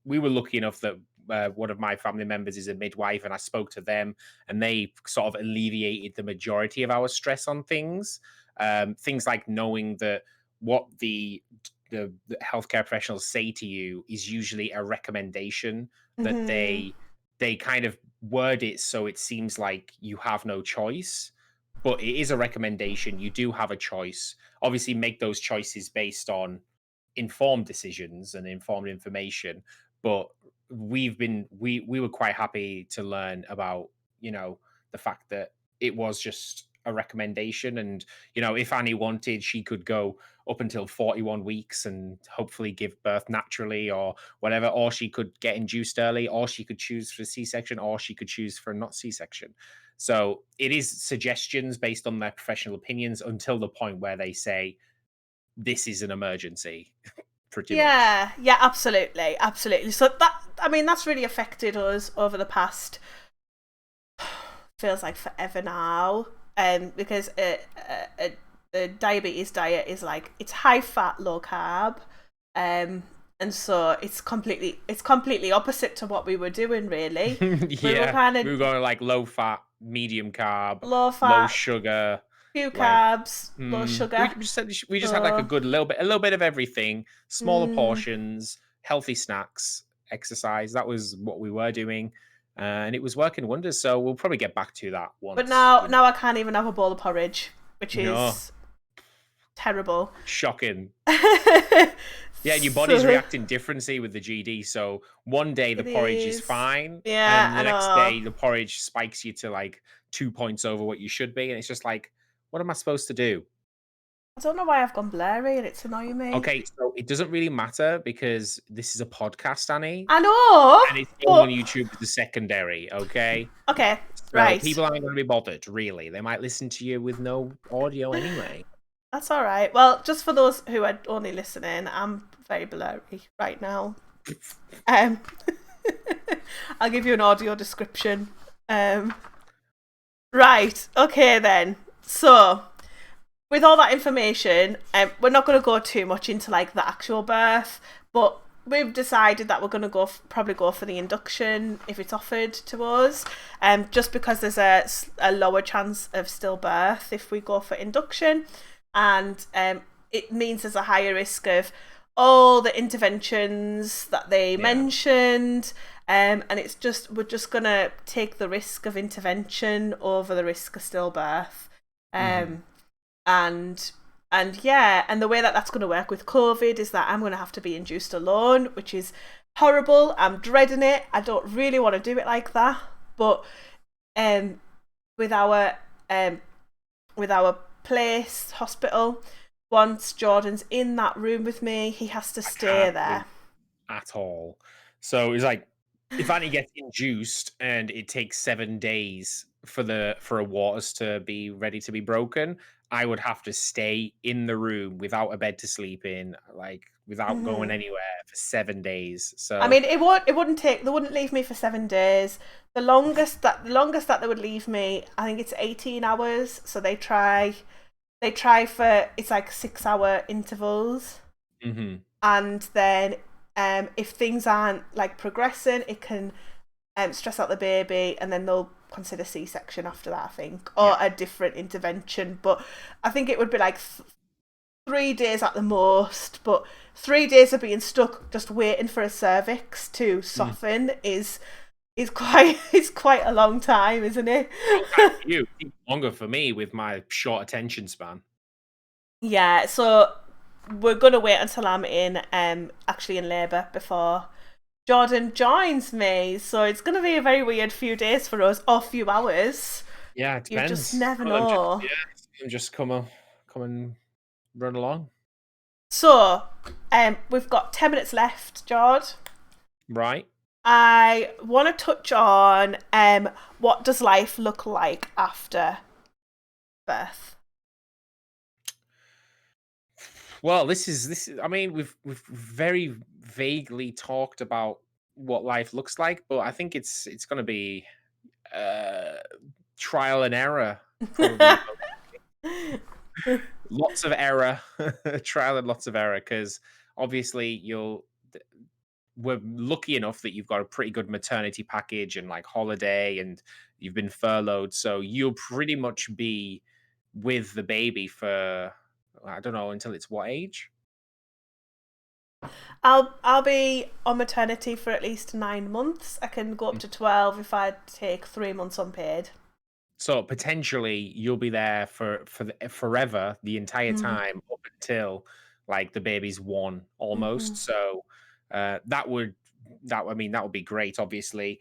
We were lucky enough that one of my family members is a midwife, and I spoke to them, and they sort of alleviated the majority of our stress on things. Things like knowing that what the healthcare professionals say to you is usually a recommendation that Hmm. they kind of word it so it seems like you have no choice, but it is a recommendation. You do have a choice. Obviously, make those choices based on informed decisions and informed information. But we were quite happy to learn about the fact that it was just a recommendation, and if Annie wanted, she could go up until 41 weeks and hopefully give birth naturally or whatever, or she could get induced early, or she could choose for C-section, or she could choose for not C-section. So it is suggestions based on their professional opinions until the point where they say this is an emergency, pretty much. Yeah, yeah, absolutely, absolutely. So that, I mean, that's really affected us over the past, feels like forever now, because a diabetes diet is like it's high fat, low carb, um, and so it's completely opposite to what we were doing. Really, we were Yeah, kind of we were going like low fat, medium carb, low low fat, sugar, few like carbs, low sugar. we just had like So, a little bit of everything, smaller mm, portions, healthy snacks, exercise. That was what we were doing, and it was working wonders. So we'll probably get back to that but once, now I can't even have a bowl of porridge, which No, is terrible. shocking. Yeah, and your body's So reacting differently with the GD. So one day the it porridge is is. fine, Yeah, and I the next know. day the porridge spikes you to like 2 points over what you should be. And it's just like, what am I supposed to do? I don't know why I've gone blurry and it's annoying me. Okay, so it doesn't really matter because this is a podcast, Annie, I know, and it's going on but YouTube as a secondary. Okay. okay, So right. people aren't going to be bothered, really. They might listen to you with no audio anyway. That's all right. Well, just for those who are only listening, I'm very blurry right now. Um, I'll give you an audio description. Um, right. Okay then. So with all that information, we're not going to go too much into like the actual birth, but we've decided that we're going to probably go for the induction if it's offered to us, just because there's a lower chance of stillbirth if we go for induction, and it means there's a higher risk of all the interventions that they Yeah. mentioned. And it's just we're just gonna take the risk of intervention over the risk of stillbirth. Hmm. Um, and yeah, and the way that that's going to work with COVID is that I'm going to have to be induced alone, which is horrible. I'm dreading it. I don't really want to do it like that, but um with our um with our place hospital, once Jordan's in that room with me, he has to I stay can't wait there. at all. So it's like if Annie gets induced and it takes 7 days for a waters to be ready to be broken, I would have to stay in the room without a bed to sleep in, like without going Mhm. anywhere for 7 days. I So mean, it wouldn't take, they wouldn't leave me for 7 days. The longest that they would leave me, I think it's 18 hours. So they try for, it's like 6 hour intervals, mhm, and then if things aren't like progressing, it can stress out the baby, and then they'll consider C-section after that, I think, yeah. or a different intervention. But I think it would be like 3 days at the most. But 3 days of being stuck just waiting for a cervix to Mm. soften is quite is quite a long time, isn't it? Long time for you, even longer for me with my short attention span. Yeah, so we're gonna wait until I'm in actually in labour before Jordan joins me. So it's gonna be a very weird few days for us, or few hours. Yeah, it You just depends. never Some of them just know. yeah, some of them just come and run along. So, we've got 10 minutes left, Jord. Right. I want to touch on what does life look like after birth. Well, this is I mean, we've very vaguely talked about what life looks like, but I think it's going to be uh, trial and error, probably lots of error, trial and lots of error, because obviously we're lucky enough that you've got a pretty good maternity package and like holiday and you've been furloughed. So you'll pretty much be with the baby for, I don't know, until it's what age? I'll be on maternity for at least 9 months. I can go up to 12 if I take 3 months unpaid. So potentially you'll be there forever, the entire Mm. time up until like the baby's one Hmm. almost. So that would that I mean that would be great. Obviously,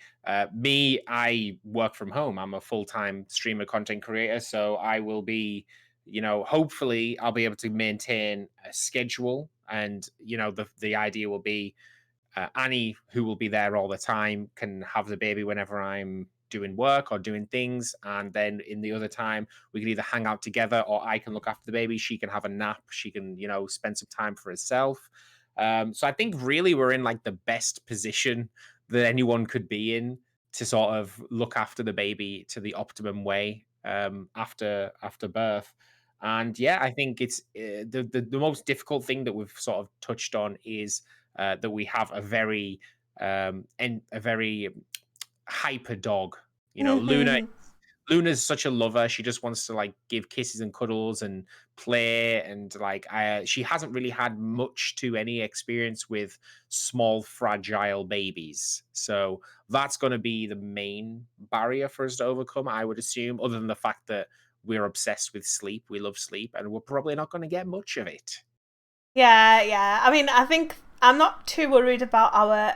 me, I work from home. I'm a full time streamer, content creator, so I will be, hopefully I'll be able to maintain a schedule, and the idea will be Annie, who will be there all the time, can have the baby whenever I'm doing work or doing things. And then in the other time, we can either hang out together or I can look after the baby. She can have a nap. She can, spend some time for herself. So I think really we're in like the best position that anyone could be in to sort of look after the baby to the optimum way after birth. And yeah, I think it's the most difficult thing that we've sort of touched on is that we have and a very hyper dog. Luna's such a lover. She just wants to like give kisses and cuddles and play, and like she hasn't really had much to any experience with small fragile babies. So that's going to be the main barrier for us to overcome, I would assume, other than the fact that we're obsessed with sleep. We love sleep, and we're probably not going to get much of it. Yeah, yeah. I mean, I think I'm not too worried about our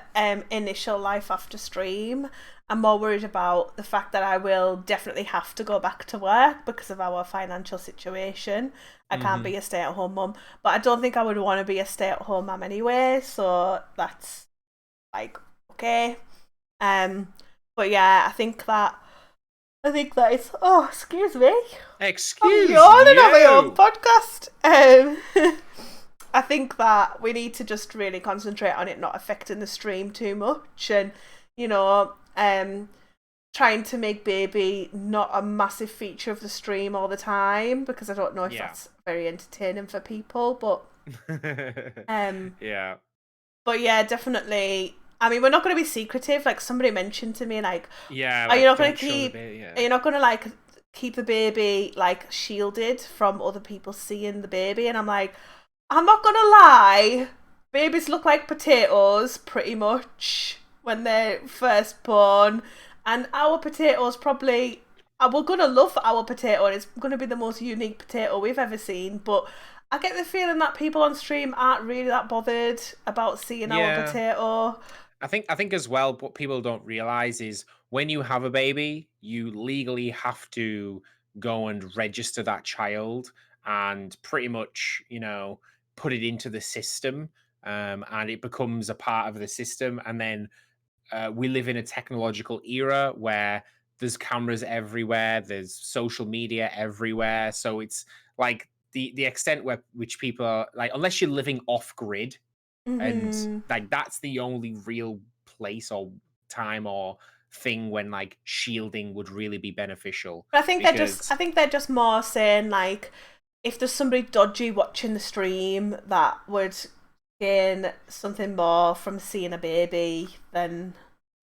initial life after stream. I'm more worried about the fact that I will definitely have to go back to work because of our financial situation. I can't Hmm. be a stay-at-home mum, but I don't think I would want to be a stay-at-home mum anyway, so that's like okay. Um, but yeah, I think that it's excuse me. I'm Excuse yawning on my own you. podcast. I think that we need to just really concentrate on it not affecting the stream too much, and you know, trying to make baby not a massive feature of the stream all the time because I don't know if Yeah. that's very entertaining for people, um, Yeah. but yeah, definitely. I mean, we're not going to be secretive. Like somebody mentioned to me, like, Yeah, are you like not going to don't show the keep? baby. Are Yeah. you not going to like keep the baby like shielded from other people seeing the baby? And I'm like, I'm not gonna lie, babies look like potatoes pretty much when they're first born, and our potatoes probably. We're gonna love our potato, and it's gonna be the most unique potato we've ever seen. But I get the feeling that people on stream aren't really that bothered about seeing our Yeah. potato. I think as well what people don't realize is when you have a baby, you legally have to go and register that child and pretty much, put it into the system. And it becomes a part of the system. And then we live in a technological era where there's cameras everywhere, there's social media everywhere. So it's like the extent where which people are like, unless you're living off grid, and Hmm. like that's the only real place or time or thing when like shielding would really be beneficial But I think they're just. because I think they're just more saying like, if there's somebody dodgy watching the stream that would gain something more from seeing a baby than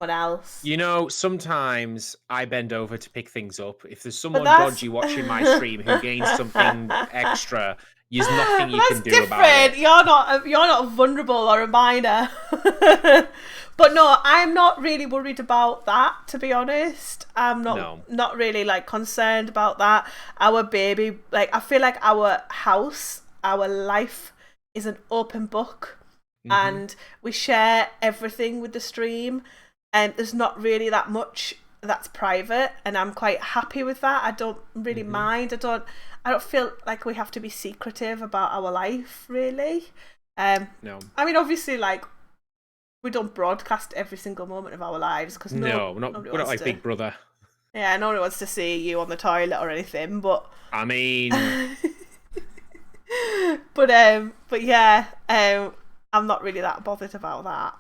someone else. sometimes I bend over to pick things up. If there's But someone that's dodgy watching my stream who gains something extra, there's nothing you that's can do about different. it. You're not vulnerable or a minor. But no, I'm not really worried about that, to be honest. I'm not No. not really like concerned about that. Our baby, like I feel like our house, our life is an open book, Hmm. and we share everything with the stream, and there's not really that much that's private, and I'm quite happy with that. I don't really Hmm. mind. I don't feel like we have to be secretive about our life, really. No. I mean, obviously, like we don't broadcast every single moment of our lives because No, nobody we're not wants like to. Big Brother. Yeah, nobody wants to see you on the toilet or anything. But, I mean, but yeah, I'm not really that bothered about that.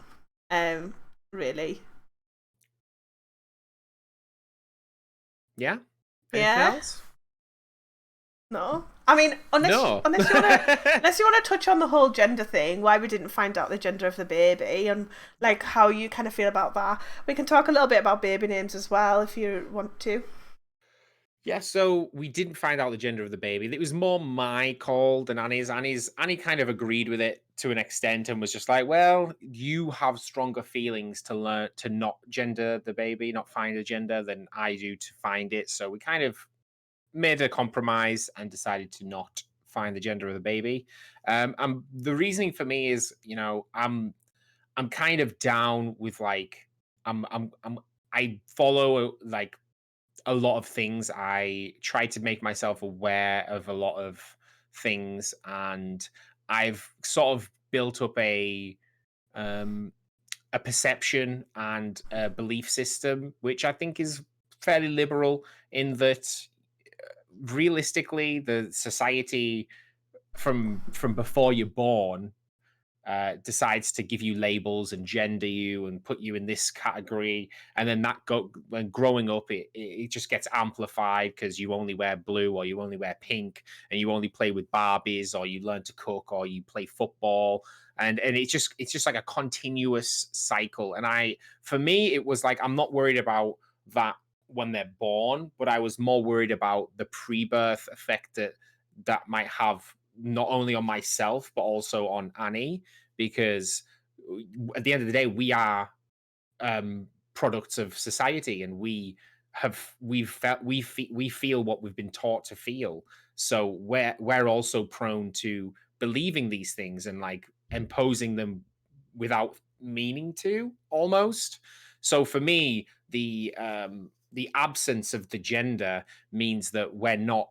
really. Yeah. Anything Yeah. else? No, I mean, No. unless you want to touch on the whole gender thing, why we didn't find out the gender of the baby, and like how you kind of feel about that. We can talk a little bit about baby names as well if you want to. Yeah, so we didn't find out the gender of the baby. It was more my call than Annie's. Annie kind of agreed with it to an extent and was just like, "Well, you have stronger feelings to learn to not gender the baby, not find a gender than I do to find it." So we kind of made a compromise and decided to not find the gender of the baby. And the reasoning for me is, I'm kind of down with like I'm I follow like a lot of things. I try to make myself aware of a lot of things, and I've sort of built up um, a perception and a belief system, which I think is fairly liberal in that realistically, the society from before you're born decides to give you labels and gender you and put you in this category, and then when growing up, it just gets amplified because you only wear blue or you only wear pink, and you only play with Barbies, or you learn to cook, or you play football, and it's just like a continuous cycle. And for me, it was like I'm not worried about that when they're born, but I was more worried about the pre-birth effect that might have not only on myself but also on Annie, because at the end of the day, we are products of society, and we've felt we feel what we've been taught to feel. So we're also prone to believing these things and like imposing them without meaning to, almost. So for me, the absence of the gender means that we're not,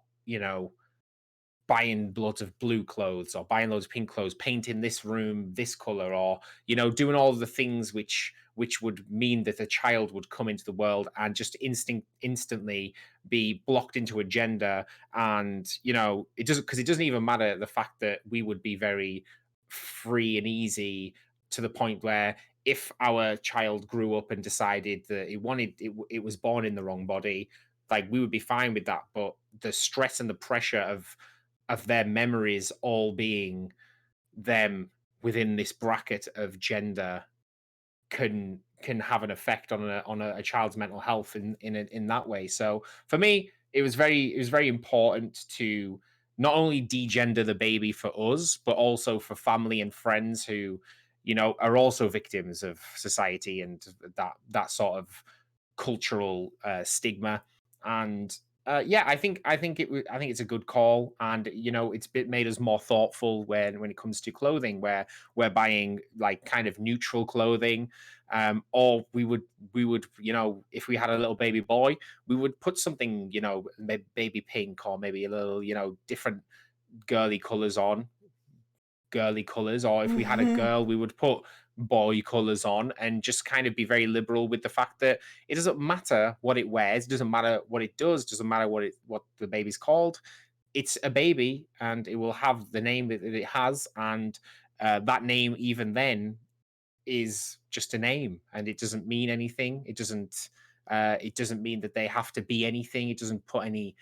buying loads of blue clothes or buying loads of pink clothes, painting this room this color, or doing all of the things which would mean that a child would come into the world and just instantly be blocked into a gender. And it doesn't even matter the fact that we would be very free and easy, to the point where if our child grew up and decided that it was born in the wrong body, like we would be fine with that. But the stress and the pressure of their memories all being them within this bracket of gender can have an effect on a child's mental health in that way. So for me, it was very important to not only degender the baby for us, but also for family and friends who are also victims of society and that sort of cultural stigma. And yeah, I think it's a good call, and made us more thoughtful when it comes to clothing, where we're buying like kind of neutral clothing. Or we would if we had a little baby boy, we would put something, baby pink, or maybe a little, different girly colors on girly colors. Or if we had a Hmm. girl, we would put boy colors on, and just kind of be very liberal with the fact that it doesn't matter what it wears, it doesn't matter what it doesn't matter what the baby's called. It's a baby, and it will have the name that it has. And that name, even then, is just a name, and it doesn't mean anything. It doesn't mean that they have to be anything. It doesn't put any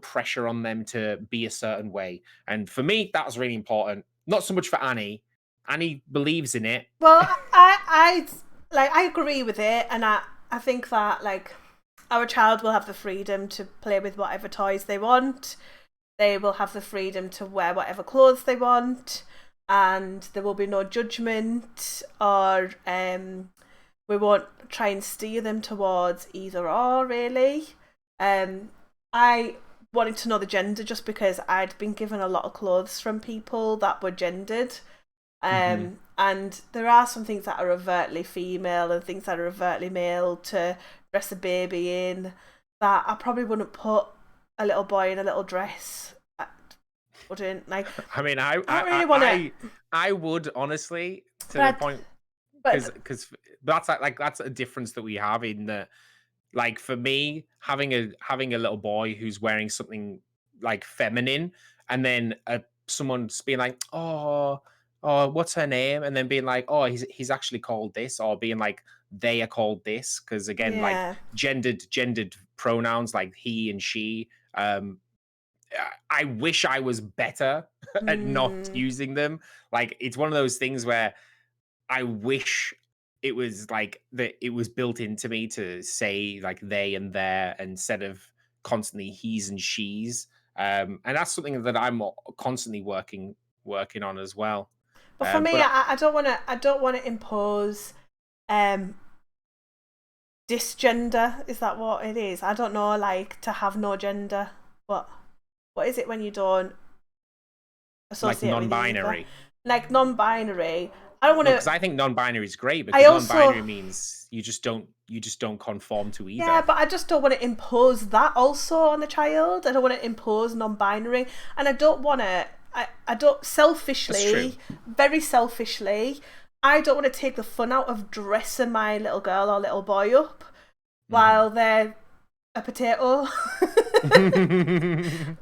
pressure on them to be a certain way. And for me, that's really important. Not so much for Annie. Annie believes in it. Well, I like I agree with it, and I think that like our child will have the freedom to play with whatever toys they want. They will have the freedom to wear whatever clothes they want, and there will be no judgment, or we won't try and steer them towards either or, really. I wanted to know the gender just because I'd been given a lot of clothes from people that were gendered. Hmm. And there are some things that are overtly female and things that are overtly male to dress a baby in, that I probably wouldn't put a little boy in a little dress. I wouldn't like. I mean, I I don't I really I want to, I I would honestly, to the but point, because but that's a difference that we have in that. Like for me, having a little boy who's wearing something like feminine, and then someone's being like, "Oh, what's her name?" And then being like, "Oh, he's actually called this," or being like, "They are called this," because again, like Yeah. gendered pronouns like he and she. I wish I was better at not Mm. using them. Like it's one of those things where I wish it was like that it was built into me to say like they and their instead of constantly he's and she's. And that's something that I'm constantly working on as well. But for me, But I don't want to. I don't want to impose um disgender. Is that what it is? I don't know. Like to have no gender. What is it when you don't like associate with either? non-binary. Like non-binary. I don't want No, because to. I think non-binary is great I because also non-binary means you just don't conform to Yeah, either. but I just don't want to impose that also on the child. I don't want to impose non-binary, and I don't want to. I don't That's true. selfishly, very selfishly. I don't want to take the fun out of dressing my little girl or little boy up Mhm. while they're a potato.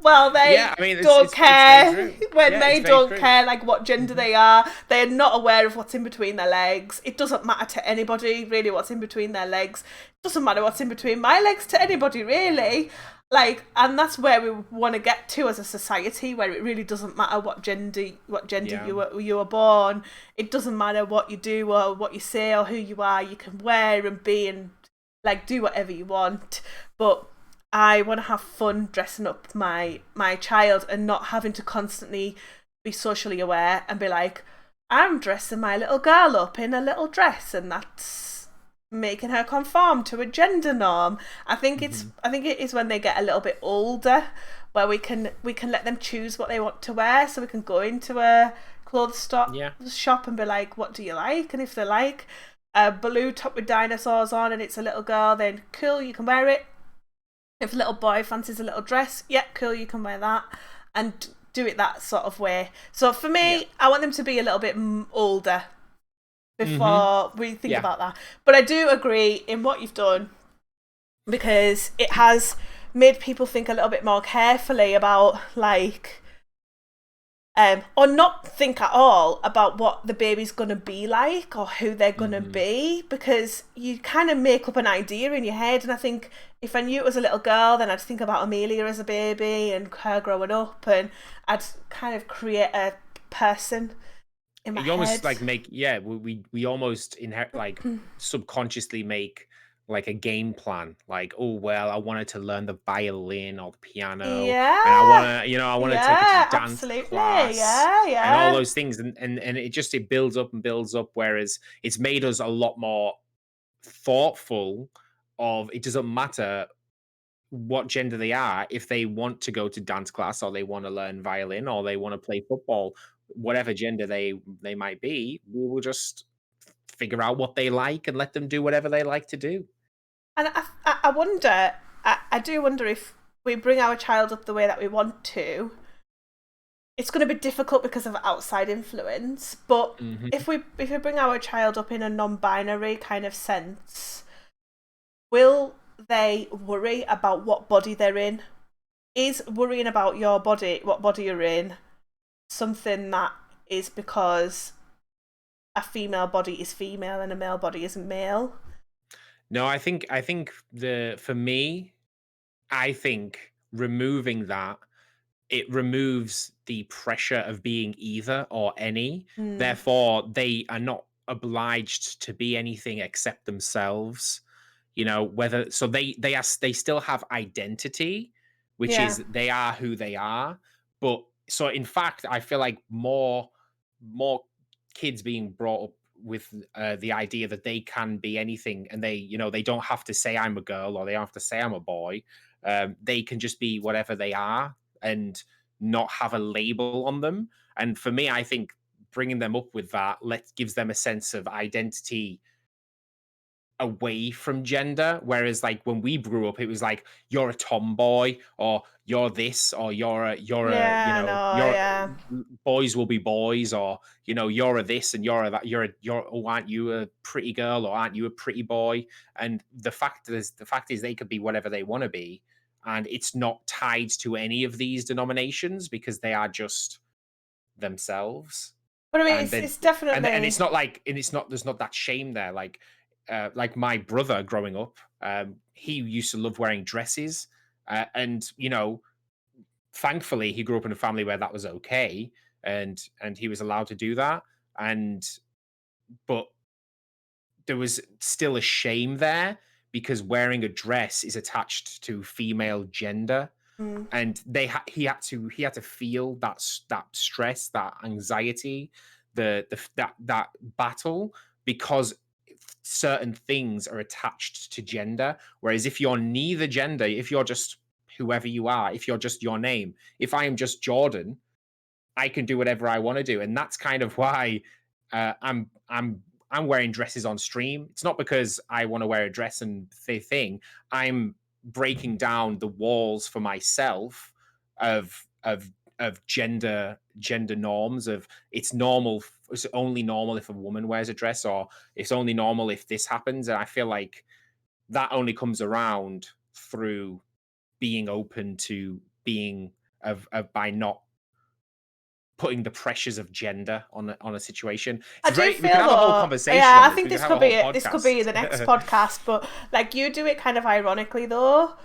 Well, Yeah, they I mean, it's don't it's it's very care true. when Yeah, it's they very don't true. care like what gender Mhm. they are. They're not aware of what's in between their legs. It doesn't matter to anybody really what's in between their legs. It doesn't matter what's in between my legs to anybody really. Like, and that's where we want to get to as a society, where it really doesn't matter what gender Yeah. you were born. It doesn't matter what you do or what you say or who you are. You can wear and be and like do whatever you want, but I want to have fun dressing up my child and not having to constantly be socially aware and be like, I'm dressing my little girl up in a little dress and that's making her conform to a gender norm. Mhm. I think it is when they get a little bit older where we can let them choose what they want to wear, so we can go into a clothes Yeah. shop and be like, what do you like? And if they like a blue top with dinosaurs on and it's a little girl, then cool, you can wear it. If a little boy fancies a little dress, yeah, cool, you can wear that. And do it that sort of way. So for Yeah. me, I want them to be a little bit older Mhm. before we think Yeah. about that. But I do agree in what you've done because it has made people think a little bit more carefully about like or not think at all about what the baby's going to be like or who they're going to Mhm. be, because you kind of make up an idea in your head. And I think if I knew it was a little girl, then I'd think about Amelia as a baby and her growing up, and I'd kind of create a person in my You almost head. like make yeah, we almost inherit like subconsciously make like a game plan. Like, oh well, I wanted to learn the violin or the piano, and Yeah, I want to take it to yeah, dance absolutely, class yeah, and all yeah. those things, and it builds up and builds up. Whereas it's made us a lot more thoughtful. Of it doesn't matter what gender they are, if they want to go to dance class or they want to learn violin or they want to play football, whatever gender they might be, we will just figure out what they like and let them do whatever they like to do. And I wonder, I do wonder if we bring our child up the way that we want to, it's going to be difficult because of outside influence. But Mhm. if we bring our child up in a non-binary kind of sense, will they worry about what body they're in? Is worrying about your body, what body you're in, something that is because a female body is female and a male body isn't male? No, I think the for me, I think removing that it removes the pressure of being either or any. Mm. Therefore, they are not obliged to be anything except themselves. Whether so they still have identity, which Yeah. is they are who they are. But so in fact, I feel like more kids being brought up with the idea that they can be anything and they don't have to say I'm a girl or they don't have to say I'm a boy. They can just be whatever they are and not have a label on them. And for me, I think bringing them up with that gives them a sense of identity away from gender. Whereas like when we grew up, it was like you're a tomboy or you're this or Yeah, no, yeah. boys will be boys or you're a this and you're a that you're oh aren't you a pretty girl or aren't you a pretty boy? And the fact is they could be whatever they want to be, and it's not tied to any of these denominations because they are just themselves. But I mean, and it's then it's and it's definitely. not like, and it's not, there's not that shame there. Like my brother growing up, he used to love wearing dresses, and thankfully he grew up in a family where that was okay, and he was allowed to do that. And but there was still a shame there, because wearing a dress is attached to female gender, Mm, and he had to feel that stress, that anxiety, that battle, because certain things are attached to gender. Whereas if you're neither gender, if you're just whoever you are, if you're just your name, if I am just Jordan, I can do whatever I want to do, and that's kind of why I'm wearing dresses on stream. It's not because I want to wear a dress and thing. I'm breaking down the walls for myself of gender norms. Of it's normal. It's only normal if a woman wears a dress, or it's only normal if this happens. And I feel like that only comes around through being open to being of by not putting the pressures of gender on a situation. I It's do very, we could feel have a whole though, conversation yeah, on I this. think We could this have a could be whole it. This could be the next podcast. podcast, but like you do it kind of ironically though.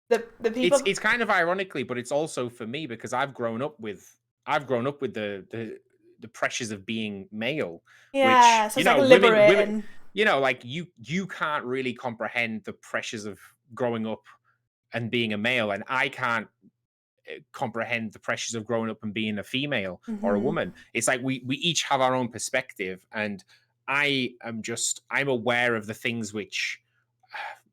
The it's people, it's kind of ironically, but it's also for me because I've grown up with the pressures of being male, yeah, which so it's like women, liberating. like you can't really comprehend the pressures of growing up and being a male, and I can't comprehend the pressures of growing up and being a female or a Hmm. woman. It's like we each have our own perspective, and I'm aware of the things which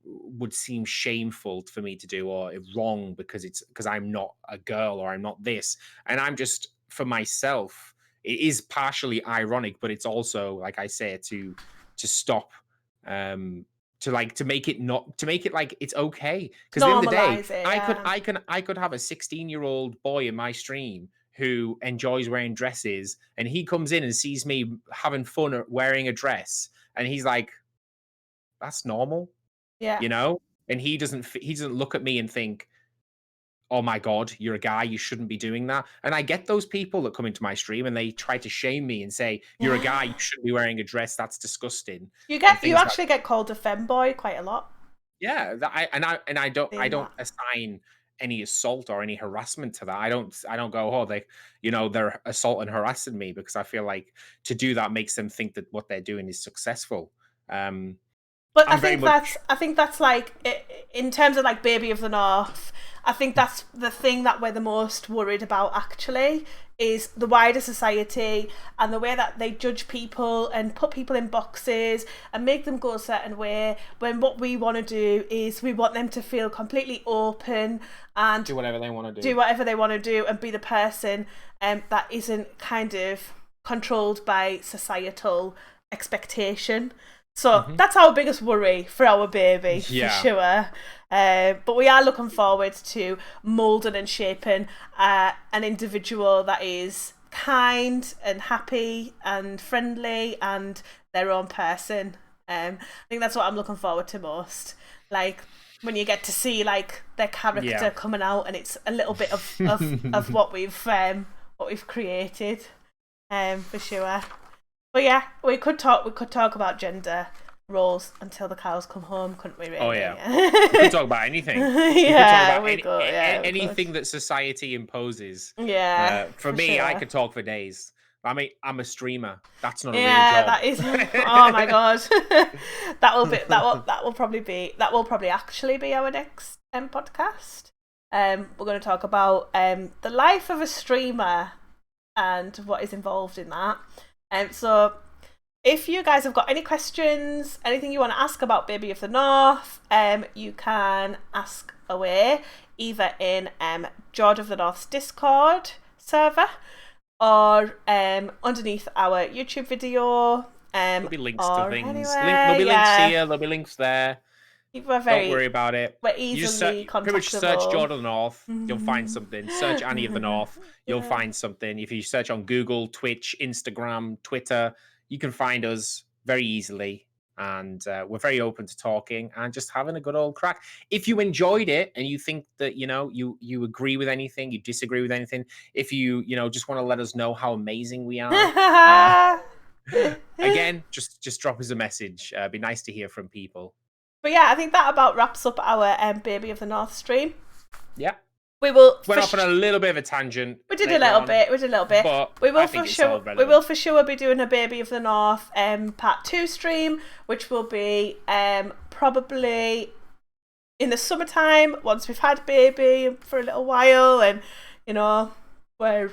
would seem shameful for me to do, or wrong, because I'm not a girl, or I'm not this, and I'm just, for myself, it is partially ironic, but it's also, like I say, to stop, um to make it not, to make it like it's okay, because at the end of the day, Normalize it, I could yeah. I can I could have a 16-year-old boy in my stream who enjoys wearing dresses, and he comes in and sees me having fun at wearing a dress, and he's like, that's normal, Yeah. you know? And he doesn't look at me and think, "Oh my god, you're a guy, you shouldn't be doing that." And I get those people that come into my stream and they try to shame me and say, "You're a guy, you Yeah. shouldn't be wearing a dress, that's disgusting." You And you things like, actually get called a femboy quite a lot. yeah, I don't, Seeing don't that. assign any assault or any harassment to that. I don't go, "Oh, they're assault and harassing me," because I feel like to do that makes them think that what they're doing is successful. Um, But I'm very much, I think that's like in terms of like Baby of the North. I think that's the thing that we're the most worried about actually is the wider society and the way that they judge people and put people in boxes and make them go a certain way, when what we want to do is we want them to feel completely open and do whatever they want to do do. whatever they want to do and be the person that isn't kind of controlled by societal expectation. So Hmm. that's our biggest worry for our baby, for Yeah. sure. But we are looking forward to moulding and shaping an individual that is kind and happy and friendly and their own person. I think that's what I'm looking forward to most. Like when you get to see like their Yeah. character coming out, and it's a little bit of what we've created, for sure. But yeah, we could talk about gender roles until the cows come home, couldn't we? Oh Really? yeah. We could talk about anything. We could talk Yeah, about we could. Yeah, we could. anything that society imposes. Yeah, For for me, I sure. could talk for days. I mean, I'm a streamer. That's not a real Yeah, job. that is. Oh my god, that will probably actually be our next podcast. We're going to talk about the life of a streamer and what is involved in that. So if you guys have got any questions, anything you want to ask about Baby of the North, you can ask away either in George of the North's Discord server or underneath our YouTube video There'll be links to or things. There'll anywhere. be links Yeah, here. There'll be links there. we're Don't very worry about it. we're You just easily pretty much search contactable. Jordan North. You'll find something. Search Annie of the North. You'll Yeah. find something. If you search on Google, Twitch, Instagram, Twitter, you can find us very easily. and we're very open to talking and just having a good old crack. If you enjoyed it and you think that you agree with anything, you disagree with anything, if you just want to let us know how amazing we are, again, just drop us a message. Be nice to hear from people. But yeah, I think that about wraps up our Baby of the North stream. Yeah. We will Went off on a little bit of a tangent. We did a little bit. But We will I think for it's all sure. relevant. We will for sure be doing a Baby of the North part 2 stream, which will be probably in the summertime once we've had baby for a little while, and where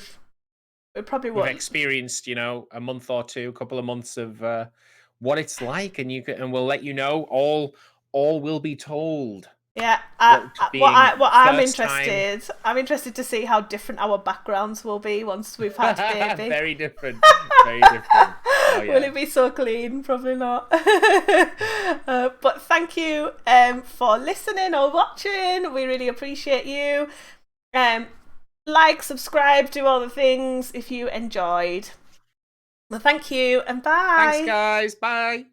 we probably We've won't. experienced a month or two, a couple of months of what it's like, and we'll let you know. All will be told. Yeah, I'm interested. I'm interested to see how different our backgrounds will be once we've had baby. Very different. Very different. Oh, yeah. Will it be so clean? Probably not. But thank you for listening or watching. We really appreciate you. Like, subscribe, do all the things if you enjoyed. Well, thank you and bye. Thanks, guys. Bye.